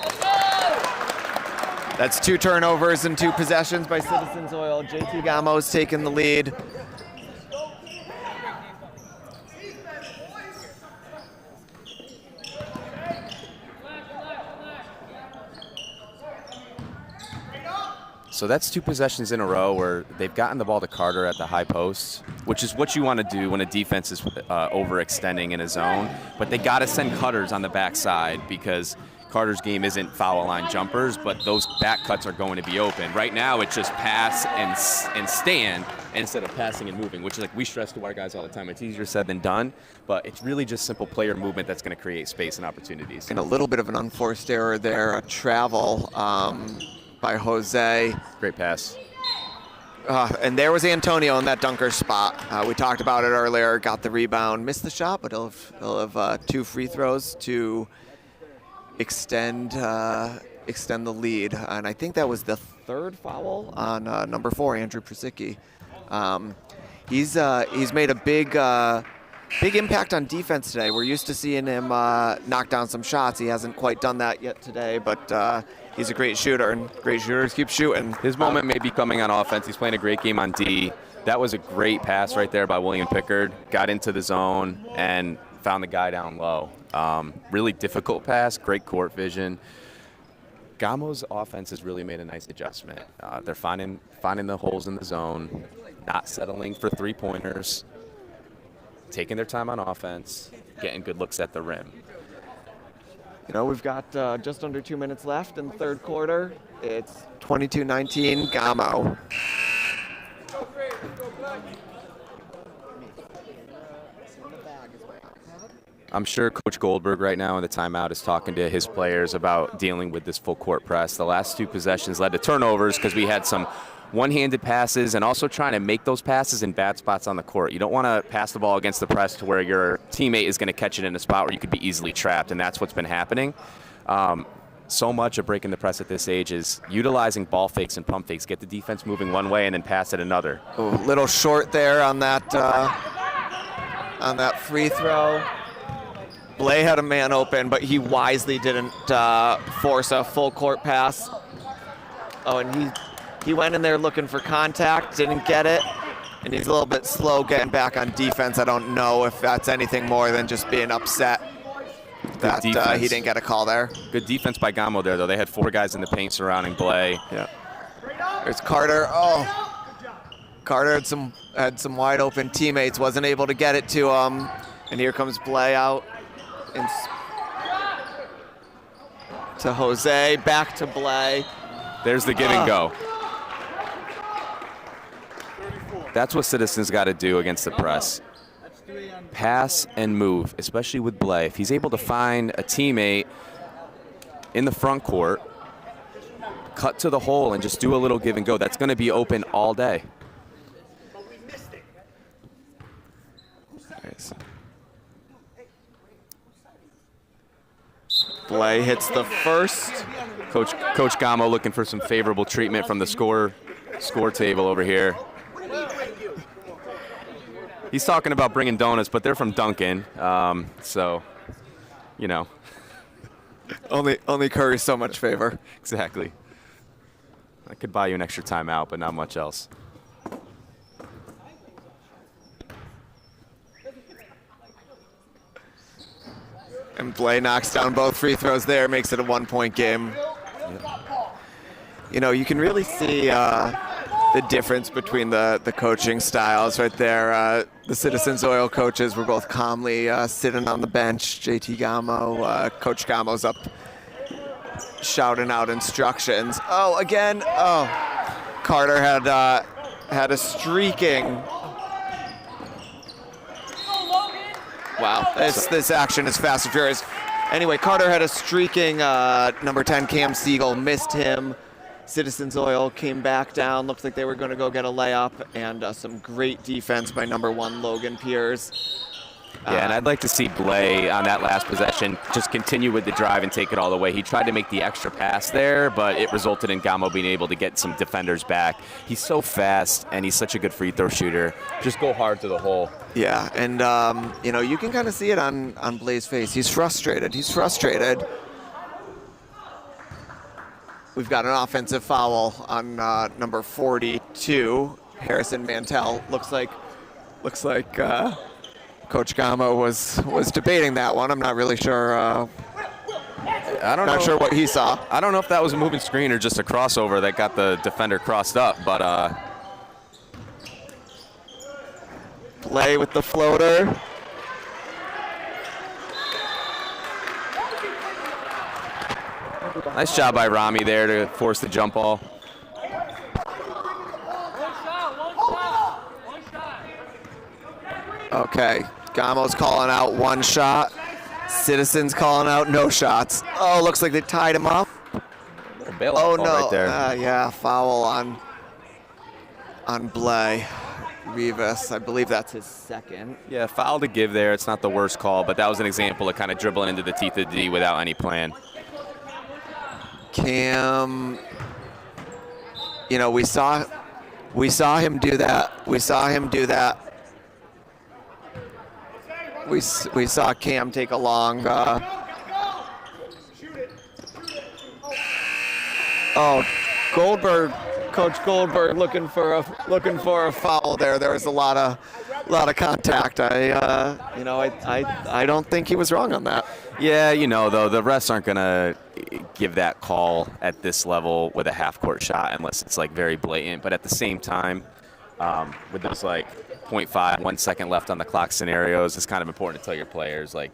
A: That's 2 turnovers and 2 possessions by Citizens Oil. JT Gamo's taking the lead.
B: So that's 2 possessions in a row where they've gotten the ball to Carter at the high post, which is what you want to do when a defense is overextending in a zone. But they got to send cutters on the backside because Carter's game isn't foul line jumpers, but those back cuts are going to be open. Right now, it's just pass and stand instead of passing and moving, which is like we stress to our guys all the time. It's easier said than done, but it's really just simple player movement that's going to create space and opportunities.
A: And a little bit of an unforced error there, a travel by Jose.
B: Great pass.
A: And there was Antonio in that dunker spot. We talked about it earlier, got the rebound, missed the shot, but he'll have 2 free throws to extend the lead. And I think that was the 3rd foul on number 4, Andrew Persicki. He's made a big impact on defense today. We're used to seeing him knock down some shots. He hasn't quite done that yet today, but he's a great shooter, and great shooters keep shooting.
B: His moment may be coming on offense. He's playing a great game on D. That was a great pass right there by William Pickard. Got into the zone and found the guy down low. Really difficult pass, great court vision. Gamo's offense has really made a nice adjustment. They're finding the holes in the zone, not settling for 3-pointers, taking their time on offense, getting good looks at the rim.
A: You know, we've got just under 2 minutes left in the 3rd quarter. It's 22-19 Gamo.
B: I'm sure Coach Goldberg right now in the timeout is talking to his players about dealing with this full court press. The last 2 possessions led to turnovers because we had some one-handed passes and also trying to make those passes in bad spots on the court. You don't want to pass the ball against the press to where your teammate is going to catch it in a spot where you could be easily trapped, and that's what's been happening. So much of breaking the press at this age is utilizing ball fakes and pump fakes. Get the defense moving one way and then pass it another.
A: A little short there on that free throw. Blay had a man open, but he wisely didn't force a full court pass. Oh, and he went in there looking for contact, didn't get it, and he's a little bit slow getting back on defense. I don't know if that's anything more than just being upset that he didn't get a call there.
B: Good defense by Gamo there, though. They had 4 guys in the paint surrounding Blay.
A: Yeah. There's Carter. Oh, Carter had some wide open teammates, wasn't able to get it to him, and here comes Blay out. To Jose, back to Blay.
B: There's the give and go. That's what Citizens got to do against the press. Pass and move, especially with Blay. If he's able to find a teammate in the front court, cut to the hole and just do a little give and go, that's going to be open all day.
A: Nice. Blay hits the first.
B: Coach Gamo looking for some favorable treatment from the score table over here. He's talking about bringing donuts, but they're from Dunkin', so, you know.
A: Only curry so much favor.
B: Exactly. I could buy you an extra timeout, but not much else.
A: And Blay knocks down both free throws there, makes it a 1-point game. Yep. You know, you can really see the difference between the coaching styles right there. The Citizens Oil coaches were both calmly sitting on the bench. JT Gamo, Coach Gamo's up shouting out instructions. Oh, again, oh. Carter had a streaking. Wow, this action is fast and furious. Anyway, Carter had a streaking number 10, Cam Siegel, missed him. Citizens Oil came back down, looked like they were going to go get a layup, and some great defense by number 1, Logan Piers.
B: Yeah, and I'd like to see Blay on that last possession just continue with the drive and take it all the way. He tried to make the extra pass there, but it resulted in Gamo being able to get some defenders back. He's so fast, and he's such a good free throw shooter. Just go hard to the hole.
A: Yeah, and you know, you can kind of see it on Blay's face. He's frustrated. He's frustrated. We've got an offensive foul on number 42, Harrison Mantell. Looks like Coach Gamo was debating that one. I'm not really sure. Not sure what he saw.
B: I don't know if that was a moving screen or just a crossover that got the defender crossed up, but
A: Blay with the floater.
B: nice job by Rami there to force the jump ball.
A: Okay, Gamo's calling out 1 shot. Citizens calling out no shots. Oh, looks like they tied him up. Oh no!
B: Right there.
A: Yeah, foul on Blay. Rivas, I believe that's his second.
B: Yeah, foul to give there. It's not the worst call, but that was an example of kind of dribbling into the teeth of the D without any plan.
A: Cam, you know, we saw him do that. We saw Cam take a long. Oh, Goldberg, Coach Goldberg, looking for a foul there. There was a lot of contact. I don't think he was wrong on that.
B: Yeah, you know, though, the refs aren't gonna give that call at this level with a half-court shot unless it's like very blatant. But at the same time, with those like 0.5, 1 second left on the clock scenarios, it's kind of important to tell your players, like,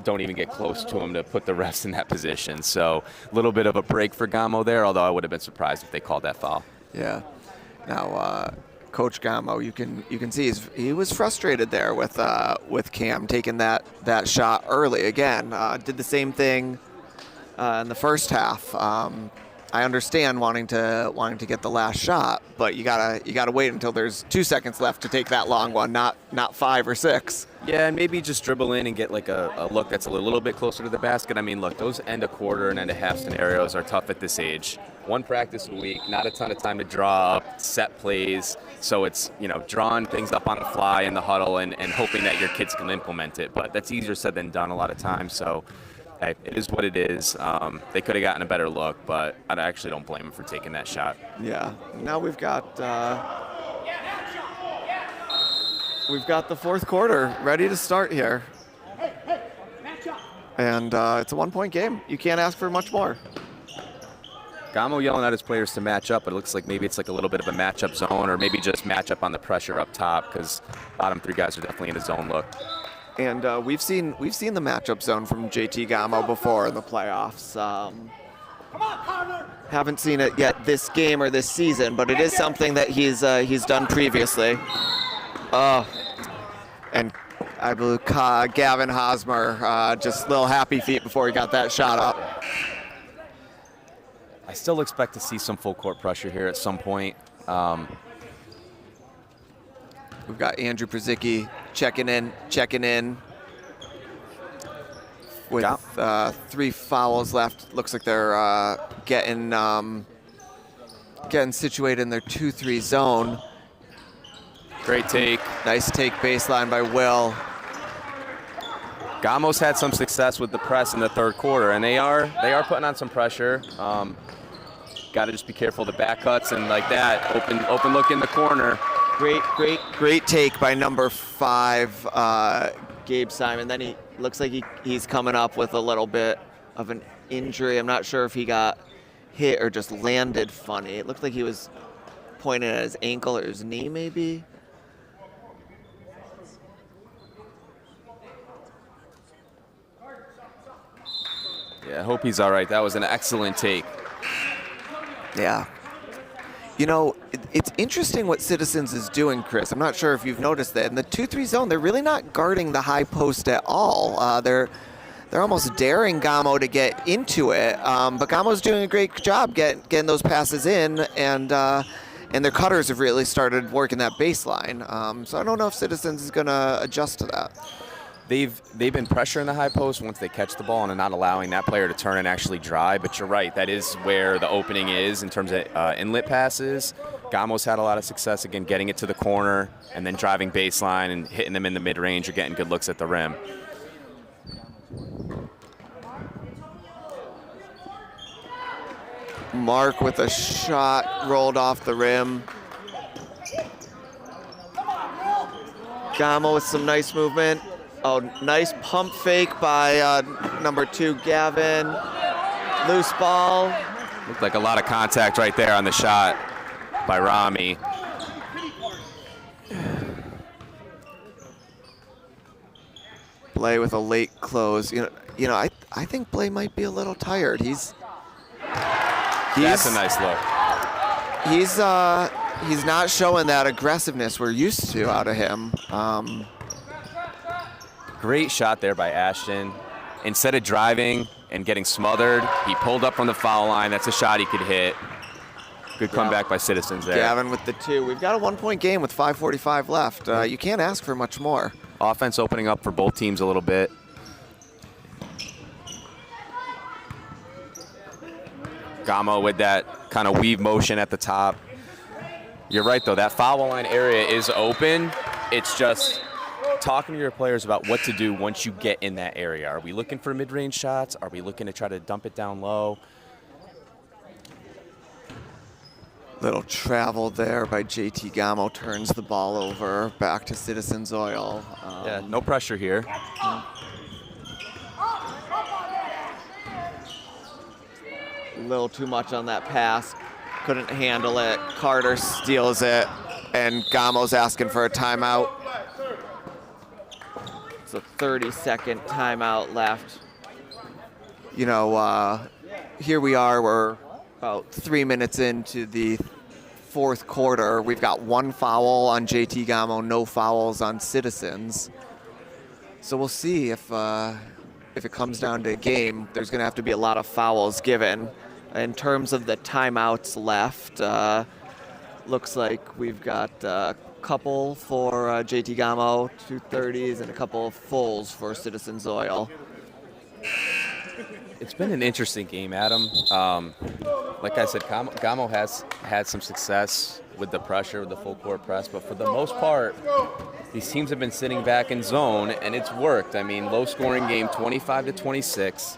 B: don't even get close to him to put the refs in that position. So a little bit of a break for Gamo there, although I would have been surprised if they called that foul.
A: Yeah. Now, Coach Gamo, you can see he was frustrated there with Cam taking that shot early. Again, did the same thing in the first half. I understand wanting to get the last shot, but you gotta wait until there's 2 seconds left to take that long one, not 5 or 6.
B: Yeah, and maybe just dribble in and get like a look that's a little bit closer to the basket. I mean, look, those end of quarter and end of half scenarios are tough at this age. 1 practice a week, not a ton of time to draw up set plays, so it's, you know, drawing things up on the fly in the huddle and hoping that your kids can implement it. But that's easier said than done a lot of times. So hey, it is what it is. They could have gotten a better look, but I actually don't blame them for taking that shot.
A: Yeah. Now we've got the fourth quarter ready to start here, and it's a 1-point game. You can't ask for much more.
B: Gamo yelling at his players to match up, but it looks like maybe it's like a little bit of a matchup zone, or maybe just match up on the pressure up top, because bottom 3 guys are definitely in a zone look.
A: And we've seen the matchup zone from JT Gamo before in the playoffs. Haven't seen it yet this game or this season, but it is something that he's done previously. And I believe Gavin Hosmer just a little happy feet before he got that shot up.
B: I still expect to see some full court pressure here at some point.
A: We've got Andrew Przicki checking in with 3 fouls left. Looks like they're getting situated in their 2-3 zone.
B: Great take.
A: Nice take baseline by Will.
B: Gamo's had some success with the press in the third quarter, and they are putting on some pressure. Got to just be careful of the back cuts and like that open look in the corner.
A: Great take by number 5, Gabe Simon. Then he looks like he's coming up with a little bit of an injury. I'm not sure if he got hit or just landed funny. It looked like he was pointing at his ankle or his knee, maybe.
B: Yeah, I hope he's all right. That was an excellent take.
A: Yeah. You know, it's interesting what Citizens is doing, Chris. I'm not sure if you've noticed that. In the 2-3 zone, they're really not guarding the high post at all. They're almost daring Gamo to get into it, but Gamo's doing a great job getting those passes in, and their cutters have really started working that baseline. So I don't know if Citizens is going to adjust to that.
B: They've been pressuring the high post once they catch the ball and not allowing that player to turn and actually drive. But you're right, that is where the opening is in terms of inlet passes. Gamo's had a lot of success, again, getting it to the corner and then driving baseline and hitting them in the mid-range or getting good looks at the rim.
A: Mark with a shot rolled off the rim. Gamo with some nice movement. Oh, nice pump fake by number 2, Gavin. Loose ball.
B: Looked like a lot of contact right there on the shot by Rami.
A: Blay with a late close. You know, I think Blay might be a little tired. He's
B: That's a nice look.
A: He's not showing that aggressiveness we're used to out of him.
B: Great shot there by Ashton. Instead of driving and getting smothered, he pulled up from the foul line. That's a shot he could hit. Good comeback by Citizens there.
A: Gavin with the 2. We've got a 1-point game with 5:45 left. You can't ask for much more.
B: Offense opening up for both teams a little bit. Gamo with that kind of weave motion at the top. You're right, though. That foul line area is open. It's just talking to your players about what to do once you get in that area. Are we looking for mid-range shots? Are we looking to try to dump it down low?
A: Little travel there by JT Gamo, turns the ball over back to Citizens Oil.
B: Yeah, no pressure here.
A: A little too much on that pass. Couldn't handle it. Carter steals it, and Gamo's asking for a timeout. It's a 30-second timeout left. You know, here we are. We're about 3 minutes into the 4th quarter. We've got 1 foul on JT Gamo, no fouls on Citizens. So we'll see if it comes down to a game. There's going to have to be a lot of fouls given. In terms of the timeouts left, looks like we've got a couple for JT Gamo, 2 30s, and a couple of fulls for Citizens Oil.
B: It's been an interesting game, Adam. Like I said, Gamo has had some success with the pressure, with the full court press, but for the most part, these teams have been sitting back in zone, and it's worked. I mean, low-scoring game, 25-26.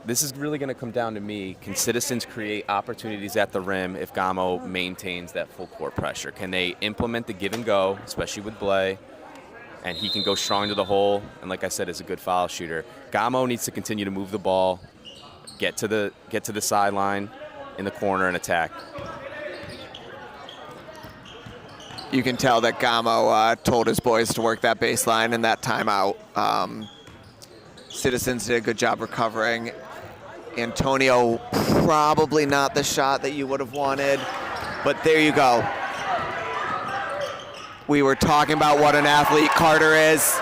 B: This is really going to come down to me. Can Citizens create opportunities at the rim if Gamo maintains that full court pressure? Can they implement the give and go, especially with Blay? And he can go strong to the hole, and like I said, is a good foul shooter. Gamo needs to continue to move the ball, get to the sideline in the corner and attack.
A: You can tell that Gamo told his boys to work that baseline in that timeout. Citizens did a good job recovering. Antonio, probably not the shot that you would have wanted, but there you go. We were talking about what an athlete Carter is.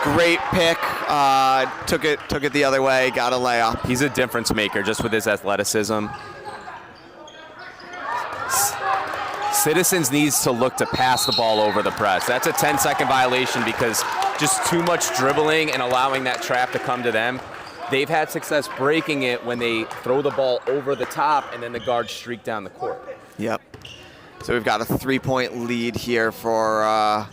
A: Great pick. Took it the other way. Got a layup.
B: He's a difference maker just with his athleticism. Citizens needs to look to pass the ball over the press. That's a 10-second violation because just too much dribbling and allowing that trap to come to them. They've had success breaking it when they throw the ball over the top and then the guards streak down the court.
A: Yep. So we've got a 3-point lead here for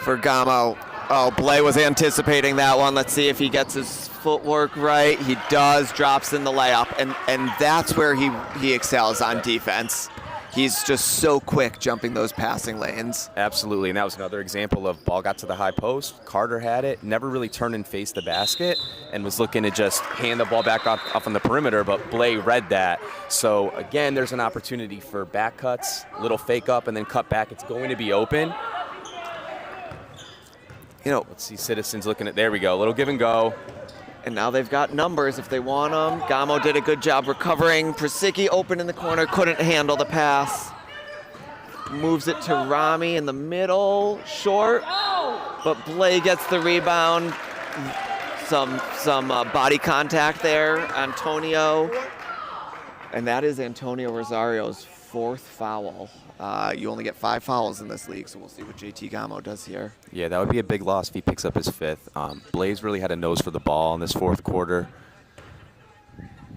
A: Gamo. Oh, Blay was anticipating that one. Let's see if he gets his footwork right. He does, drops in the layup, and that's where he excels on defense. He's just so quick jumping those passing lanes.
B: Absolutely, and that was another example of ball got to the high post. Carter had it, never really turned and faced the basket, and was looking to just hand the ball back off on the perimeter, but Blay read that. So again, there's an opportunity for back cuts, little fake up, and then cut back. It's going to be open.
A: You know,
B: Let's see Citizens looking at, there we go, a little give and go.
A: and now they've got numbers if they want them. Gamo did a good job recovering. Prasicki open in the corner, couldn't handle the pass. Moves it to Rami in the middle, short, but Blay gets the rebound. Some body contact there, Antonio. And that is Antonio Rosario's 4th foul. You only get 5 fouls in this league, so we'll see what JT Gamo does here.
B: Yeah, that would be a big loss if he picks up his 5th. Blaze really had a nose for the ball in this 4th quarter.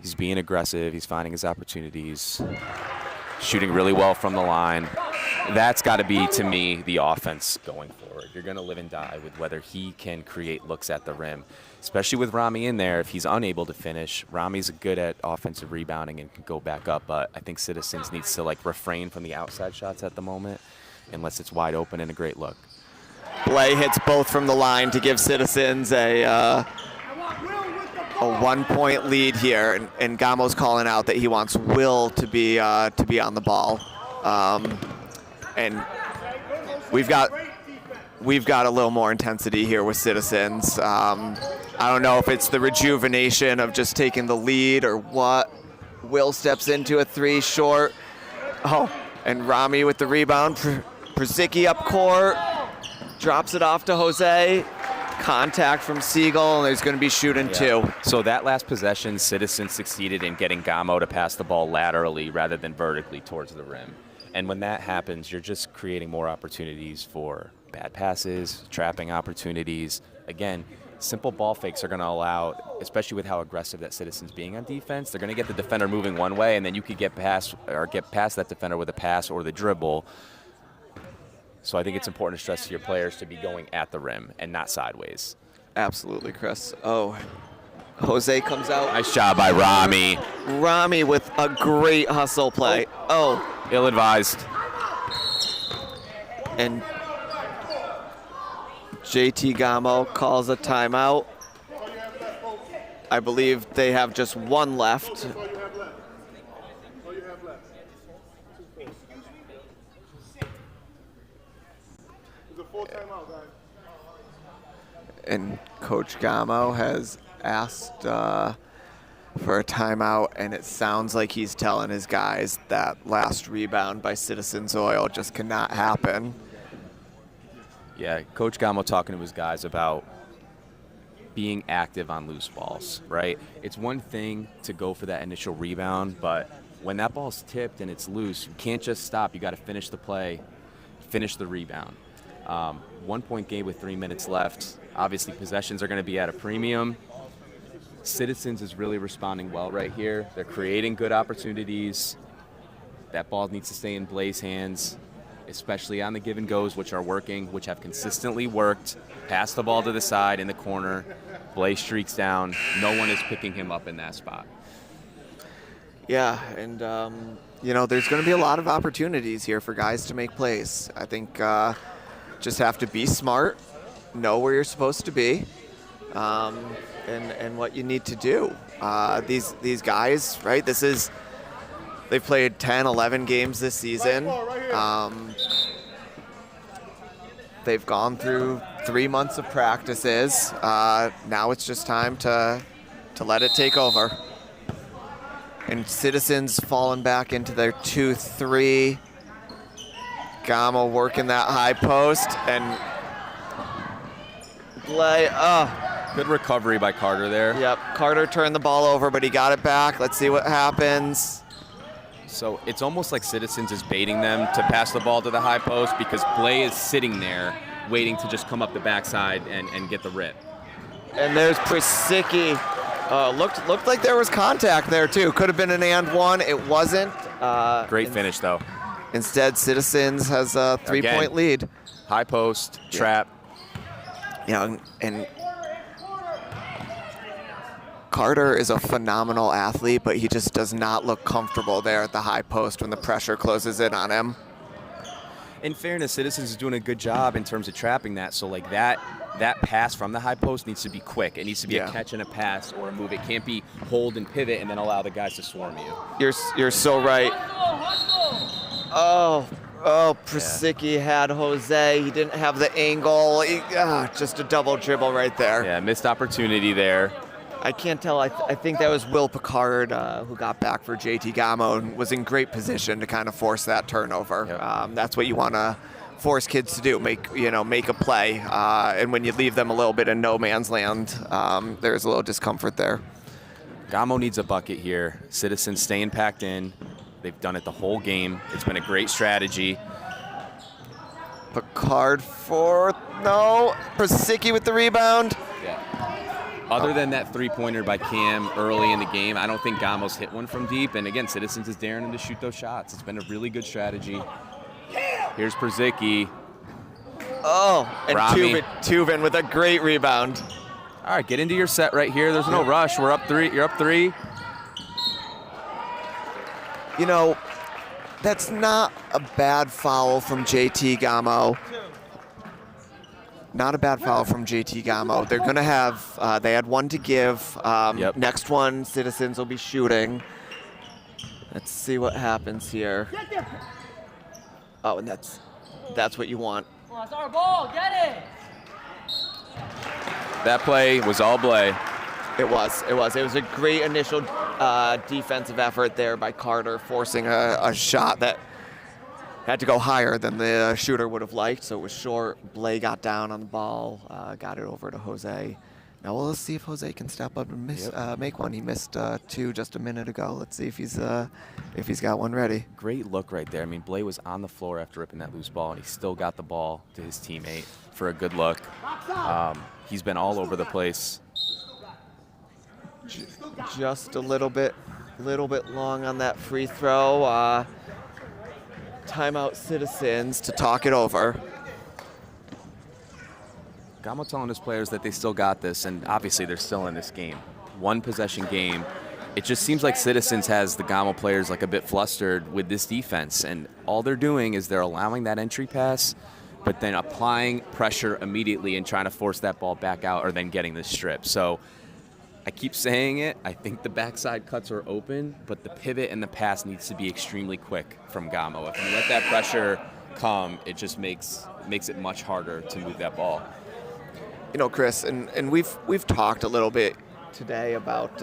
B: He's being aggressive. He's finding his opportunities. Shooting really well from the line. That's got to be, to me, the offense going forward. You're going to live and die with whether he can create looks at the rim, especially with Rami in there. If he's unable to finish, Rami's good at offensive rebounding and can go back up, but I think Citizens needs to refrain from the outside shots at the moment unless it's wide open and a great look.
A: Blay hits both from the line to give Citizens a 1-point lead here, and Gamo's calling out that he wants Will to be on the ball, and we've got a little more intensity here with Citizens. I don't know if it's the rejuvenation of just taking the lead or what. Will steps into a 3 short. Oh, and Rami with the rebound. Prasicki up court, drops it off to Jose. Contact from Siegel, and there's going to be shooting 2.
B: So that last possession, Citizens succeeded in getting Gamo to pass the ball laterally rather than vertically towards the rim. And when that happens, you're just creating more opportunities for bad passes, trapping opportunities. Again, simple ball fakes are going to allow, especially with how aggressive that Citizens being on defense, they're going to get the defender moving one way, and then you could get past that defender with a pass or the dribble. So I think it's important to stress to your players to be going at the rim and not sideways.
A: Absolutely, Chris. Oh, Jose comes out.
B: Nice job by Rami.
A: Rami with a great hustle play. Oh.
B: Ill-advised.
A: And JT Gamo calls a timeout. I believe they have just 1 left. And Coach Gamo has asked for a timeout, and it sounds like he's telling his guys that last rebound by Citizens Oil just cannot happen.
B: Yeah, Coach Gamo talking to his guys about being active on loose balls, right? It's one thing to go for that initial rebound, but when that ball's tipped and it's loose, you can't just stop. You got to finish the play, finish the rebound. 1-point game with 3 minutes left. Obviously, possessions are going to be at a premium. Citizens is really responding well right here. They're creating good opportunities. That ball needs to stay in Blaze's hands, especially on the give and goes, which are working, which have consistently worked. Pass the ball to the side in the corner. Blaze streaks down. No one is picking him up in that spot.
A: Yeah, and there's going to be a lot of opportunities here for guys to make plays. I think just have to be smart, know where you're supposed to be, and what you need to do. These guys, right? They've played 10, 11 games this season. They've gone through 3 months of practices. Now it's just time to let it take over. And Citizens falling back into their 2-3. Gamo working that high post, and Blay,
B: Good recovery by Carter there.
A: Yep, Carter turned the ball over, but he got it back. Let's see what happens.
B: So it's almost like Citizens is baiting them to pass the ball to the high post because Blay is sitting there waiting to just come up the backside and get the rip.
A: And there's Prasicki. Looked like there was contact there too. Could have been an and one. It wasn't.
B: Great finish though.
A: Instead, Citizens has a 3-point lead.
B: High post, trap.
A: Yeah, and Carter is a phenomenal athlete, but he just does not look comfortable there at the high post when the pressure closes in on him.
B: In fairness, Citizens is doing a good job in terms of trapping that. So like that pass from the high post needs to be quick. It needs to be a catch and a pass or a move. It can't be hold and pivot and then allow the guys to swarm you.
A: You're so right. Oh, Oh, Prasicki had Jose. He didn't have the angle. Just a double dribble right there.
B: Yeah, missed opportunity there.
A: I can't tell. I think that was Will Picard who got back for JT Gamo and was in great position to kind of force that turnover.
B: Yep.
A: That's what you want to force kids to do, make a play. And when you leave them a little bit in no man's land, there's a little discomfort there.
B: Gamo needs a bucket here. Citizens staying packed in. They've done it the whole game. It's been a great strategy.
A: Picard Prasicki with the rebound.
B: Yeah. Other than that three-pointer by Cam early in the game, I don't think Gamo's hit one from deep. And again, Citizens is daring him to shoot those shots. It's been a really good strategy. Here's Prasicki.
A: Oh, and
B: Rami.
A: Tuvin with a great rebound.
B: All right, get into your set right here. There's no rush. We're up 3. You're up 3.
A: That's not a bad foul from JT Gamo. Not a bad foul from JT Gamo. They're going to have, they had one to give.
B: Yep.
A: Next one, Citizens will be shooting. Let's see what happens here. Oh, and that's what you want.
D: Well, it's our ball. Get it.
B: That play was all Blay.
A: It was a great initial defensive effort there by Carter, forcing a shot that had to go higher than the shooter would have liked, so it was short. Blay got down on the ball, got it over to Jose. Now we'll see if Jose can step up and make one. He missed 2 just a minute ago. Let's see if he's got one ready.
B: Great look right there. I mean, Blay was on the floor after ripping that loose ball, and he still got the ball to his teammate for a good look. He's been all over the place.
A: Just a little bit long on that free throw. Timeout Citizens to talk it over.
B: Gamo telling his players that they still got this, and obviously they're still in this game. One possession game. It just seems like Citizens has the Gamo players like a bit flustered with this defense, and all they're doing is they're allowing that entry pass, but then applying pressure immediately and trying to force that ball back out or then getting the strip. So I keep saying it, I think the backside cuts are open, but the pivot and the pass needs to be extremely quick from Gamo. If you let that pressure come, it just makes it much harder to move that ball.
A: Chris, and we've talked a little bit today about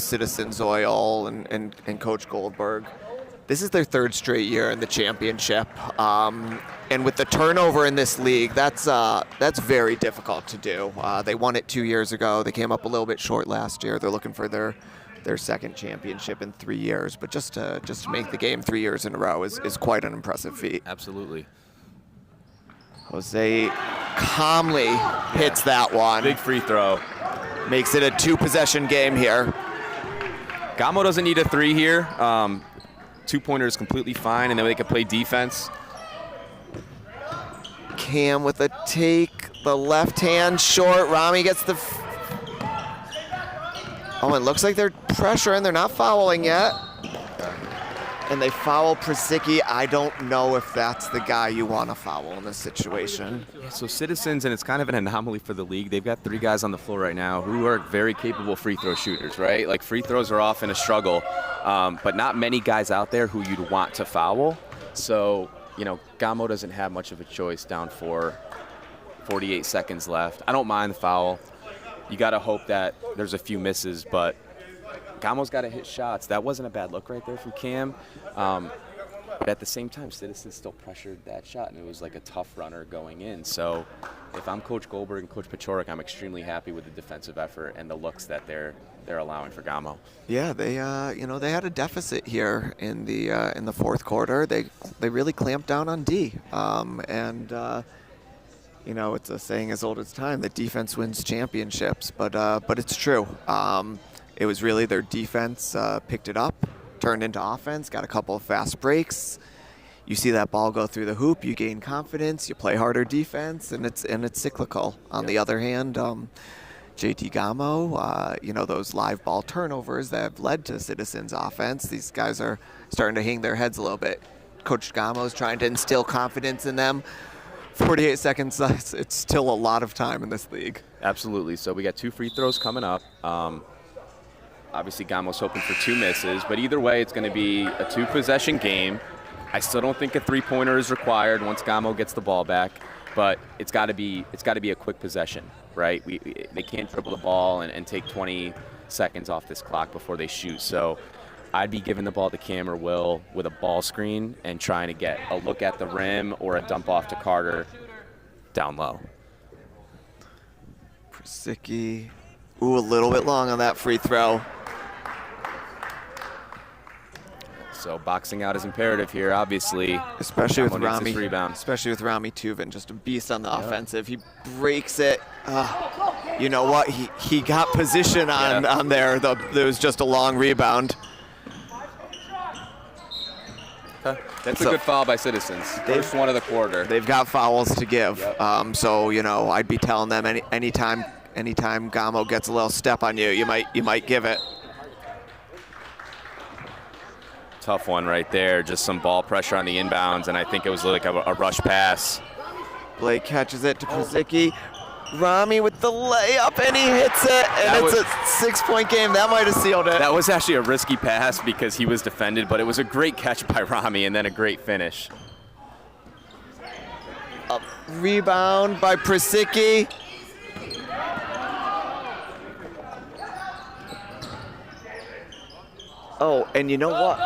A: Citizens Oil and Coach Goldberg. This is their 3rd straight year in the championship, and with the turnover in this league, that's very difficult to do. They won it 2 years ago. They came up a little bit short last year. They're looking for their 2nd championship in 3 years, but just to make the game 3 years in a row is quite an impressive feat.
B: Absolutely.
A: Jose calmly hits that one.
B: Big free throw.
A: Makes it a 2-possession game here.
B: Gamo doesn't need a 3 here. 2-pointer is completely fine, and then they can play defense.
A: Cam with a take, the left hand short. Rami gets the. Oh, it looks like they're pressuring. They're not fouling yet. And they foul Prasicki. I don't know if that's the guy you want to foul in this situation.
B: Yeah, so Citizens, and it's kind of an anomaly for the league, they've got 3 guys on the floor right now who are very capable free throw shooters, right? Like, free throws are often a struggle, but not many guys out there who you'd want to foul. So, Gamo doesn't have much of a choice down 48 seconds left. I don't mind the foul. You got to hope that there's a few misses, but Gamo's got to hit shots. That wasn't a bad look right there from Cam. But at the same time, Citizens still pressured that shot, and it was like a tough runner going in. So if I'm Coach Goldberg and Coach Pachorik, I'm extremely happy with the defensive effort and the looks that they're allowing for Gamo.
A: Yeah, they they had a deficit here in the 4th quarter. They really clamped down on D, it's a saying as old as time that defense wins championships, but it's true. It was really their defense picked it up, turned into offense, got a couple of fast breaks. You see that ball go through the hoop, you gain confidence, you play harder defense, and it's cyclical. On the other hand, JT Gamo, those live ball turnovers that have led to Citizens offense, these guys are starting to hang their heads a little bit. Coach Gamo's trying to instill confidence in them. 48 seconds, it's still a lot of time in this league.
B: Absolutely. So we got 2 free throws coming up. Obviously, Gamo's hoping for 2 misses, but either way, it's going to be a 2-possession game. I still don't think a three-pointer is required once Gamo gets the ball back, but it's got to be a quick possession, right? They can't dribble the ball and take 20 seconds off this clock before they shoot. So I'd be giving the ball to Cam or Will with a ball screen and trying to get a look at the rim or a dump off to Carter down low.
A: Prasicki, ooh, a little bit long on that free throw.
B: So boxing out is imperative here, obviously.
A: Especially with
B: Gamo needs this
A: Rami.
B: rebound.
A: Especially with Rami Tuvin, just a beast on the offensive. He breaks it. You know what? He got position on there. There was just a long rebound.
B: That's a good foul by Citizens. First one of the quarter.
A: They've got fouls to give. So I'd be telling them anytime Gamo gets a little step on you, you might give it.
B: Tough one right there. Just some ball pressure on the inbounds, and I think it was like a rush pass.
A: Blake catches it to Prasicki. Rami with the layup, and he hits it, and it's a 6-point game. That might have sealed it.
B: That was actually a risky pass because he was defended, but it was a great catch by Rami and then a great finish.
A: A rebound by Prasicki. Oh, and you know what?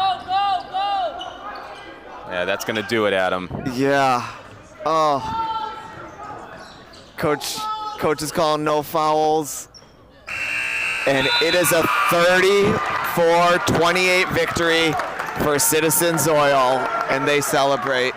B: Yeah, that's going to do it, Adam.
A: Yeah. Oh. Coach is calling no fouls. And it is a 34-28 victory for Citizens Oil, and they celebrate.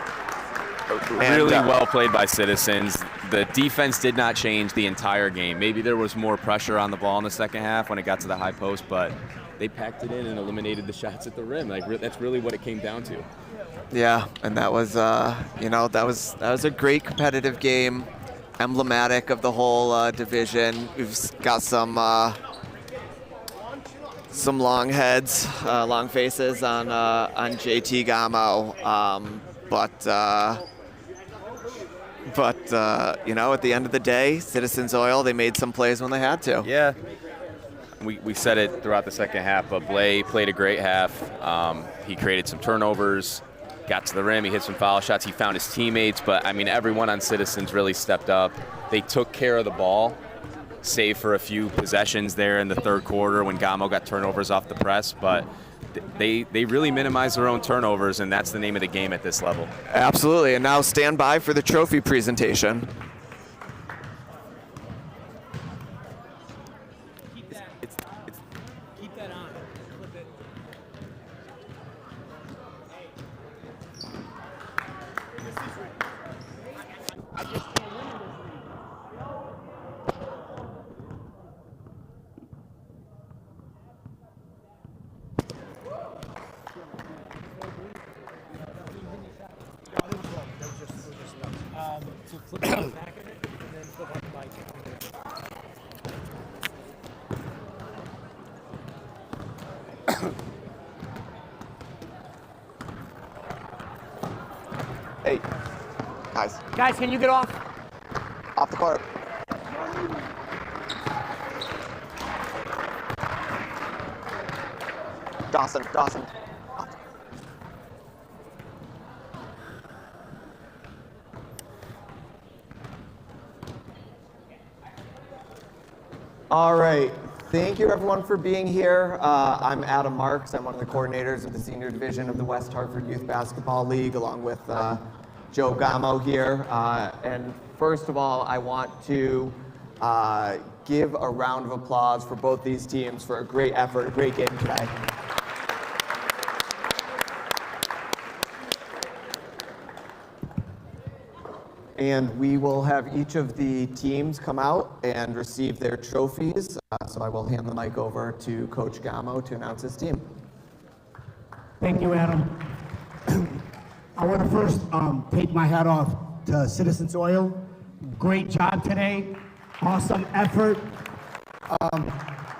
B: Really well played by Citizens. The defense did not change the entire game. Maybe there was more pressure on the ball in the second half when it got to the high post, but they packed it in and eliminated the shots at the rim. That's really what it came down to.
A: Yeah, and that was, that was a great competitive game, emblematic of the whole division. We've got some long heads, long faces on JT Gamo, but at the end of the day, Citizens Oil, they made some plays when they had to.
B: Yeah. We said it throughout the second half, but Blay played a great half. He created some turnovers, got to the rim, he hit some foul shots, he found his teammates, but everyone on Citizens really stepped up. They took care of the ball, save for a few possessions there in the third quarter when Gamo got turnovers off the press, but they really minimized their own turnovers, and that's the name of the game at this level.
A: Absolutely, and now stand by for the trophy presentation.
D: Keep that on. Flip it. So flip it back in it, and then flip on the mic.
A: Hey, guys,
D: Guys, can you get off?
A: off the court. Dawson. All right, thank you everyone for being here. I'm Adam Marks. I'm one of the coordinators of the senior division of the West Hartford Youth Basketball League, along with Joe Gamo here. And first of all, I want to give a round of applause for both these teams for a great effort, a great game today. And we will have each of the teams come out and receive their trophies. So I will hand the mic over to Coach Gamo to announce his team.
E: Thank you, Adam. I want to first take my hat off to Citizens Oil. Great job today. Awesome effort.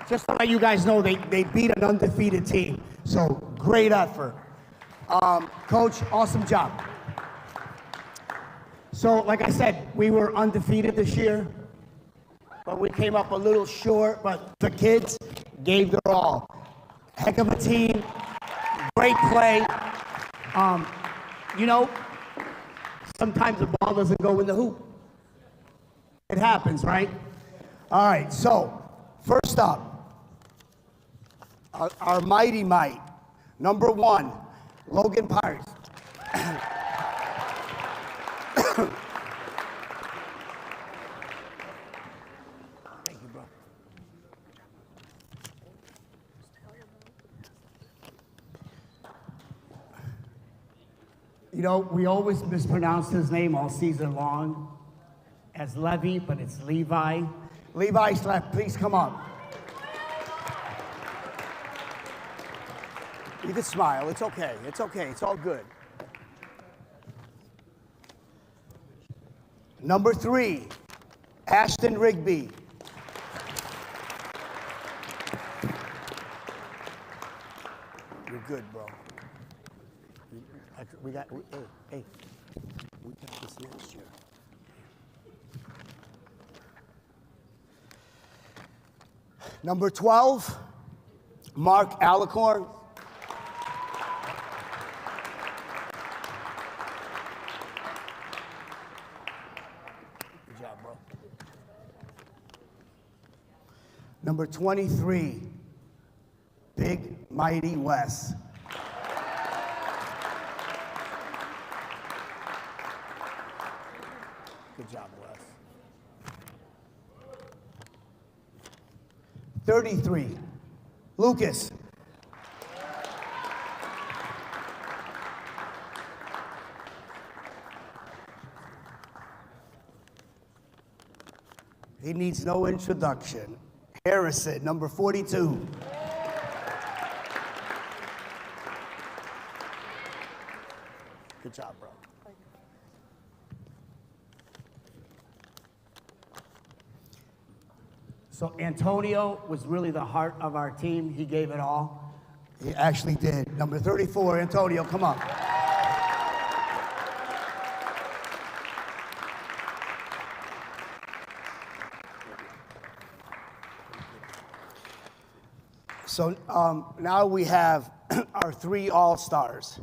E: Just to let you guys know, they beat an undefeated team. So great effort. Coach, awesome job. So like I said, we were undefeated this year, but we came up a little short, but the kids gave their all. Heck of a team, great play. you know, sometimes the ball doesn't go in the hoop. It happens, right? All right, so first up, our mighty might, number 1, Logan Parks. Thank you, bro. You know, we always mispronounce his name all season long as Levy, but it's Levi. Levi, please come up. You can smile. It's okay. It's okay. It's all good. Number 3, Ashton Rigby. You're good, bro. We got this next year. Number 12, Mark Alicorn. Good job, bro. Number 23, Big Mighty Wes. Good job, Wes. 33, Lucas. He needs no introduction. Harrison, number 42. Good job, bro. So Antonio was really the heart of our team. He gave it all. He actually did. Number 34, Antonio, come on. So now we have our 3 all-stars.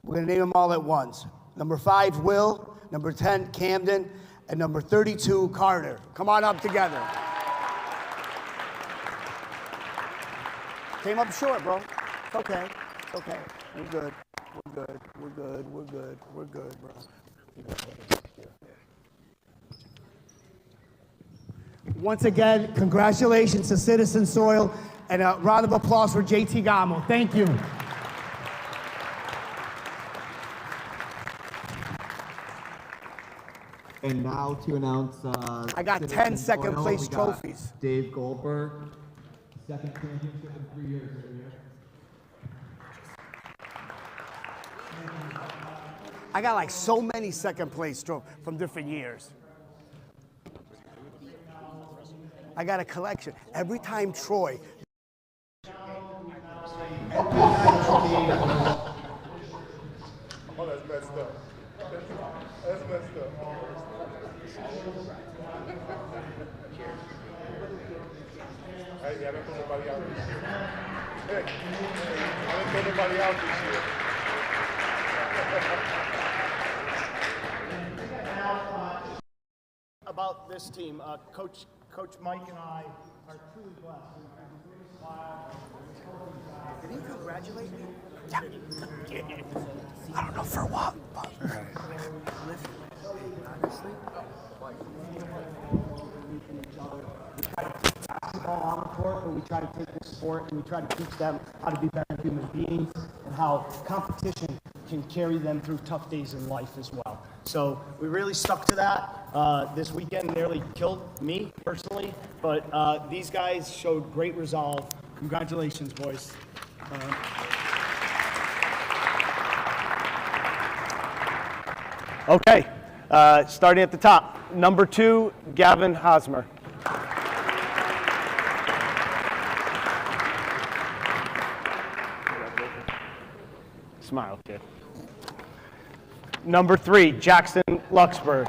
E: We're going to name them all at once. Number 5, Will. Number 10, Camden. And number 32, Carter. Come on up together. Came up short, bro. It's okay. It's okay. We're good. We're good. We're good. We're good. We're good, bro. Once again, congratulations to Citizen Soil, and a round of applause for JT Gamo. Thank you.
F: And now to announce
E: I got 10
F: Citizen
E: second
F: Soil,
E: place
F: we got
E: trophies.
F: Dave Goldberg, second championship in 3 years over here.
E: I got like so many second place trophies from different years. I got a collection. Every time Troy.
G: Oh, that's messed up. That's messed up. Hey, I didn't throw nobody out this year. Hey, I didn't throw nobody out this year.
H: About this team, Coach Mike and I are truly blessed.
E: Did he congratulate me? Yeah. I don't know for what, but honestly, basketball on the court, but we try to take this sport and we try to teach them how to be better human beings and how competition can carry them through tough days in life as well. So we really stuck to that. This weekend nearly killed me personally, but these guys showed great resolve. Congratulations, boys. Okay, starting at the top. Number 2, Gavin Hosmer. Smile, kid. Number 3, Jackson Luxberg.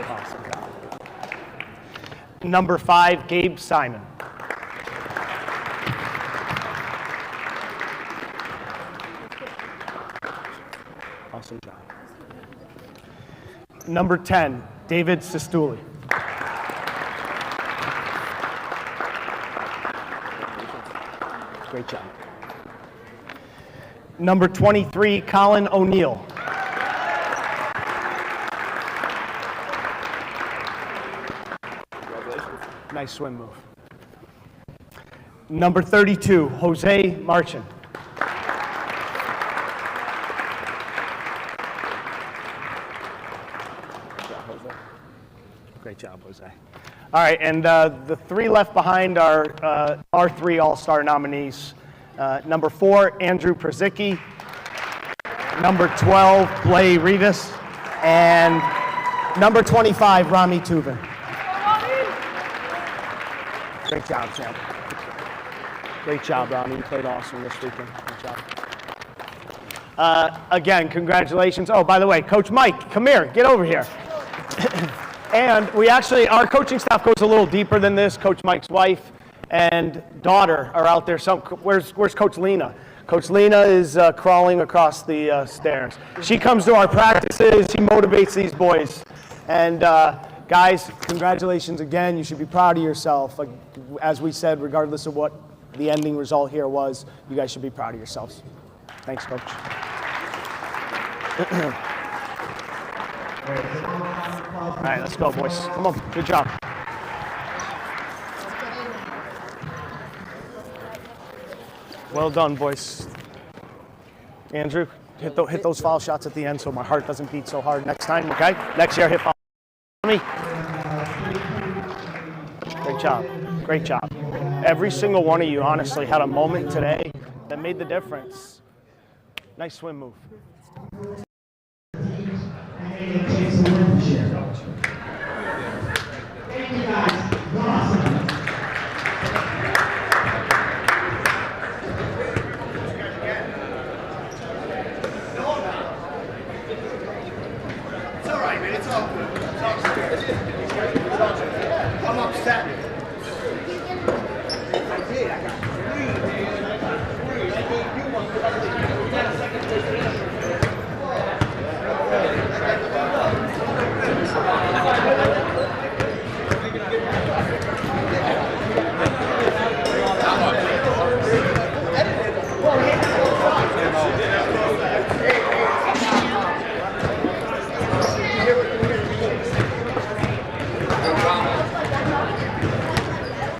E: Awesome. Number 5, Gabe Simon.
H: Number 10, David Sestouli. Great job. Number 23, Colin O'Neill. Nice swim move. Number 32, Jose Marchin. Great job, Jose. All right, and the three left behind are our three All-Star nominees. Number 4, Andrew Przicki. Number 12, Blay Rivas. And number 25, Rami Tuvin. Great job, Sam. Great job, Rami. You played awesome this weekend. Good job. Again, congratulations. Oh, by the way, Coach Mike, come here. Get over here. And we actually, our coaching staff goes a little deeper than this. Coach Mike's wife and daughter are out there. Where's Coach Lena? Coach Lena is crawling across the stairs. She comes to our practices. She motivates these boys. And guys, congratulations again. You should be proud of yourself. Like, as we said, regardless of what the ending result here was, you guys should be proud of yourselves. Thanks, Coach. All right, let's go, boys. Come on, good job. Well done, boys. Andrew, hit those foul shots at the end so my heart doesn't beat so hard next time, okay? Next year, hit foul. Me. Great job. Great job. Every single one of you, honestly, had a moment today that made the difference. Nice swim move.
C: I'm upset.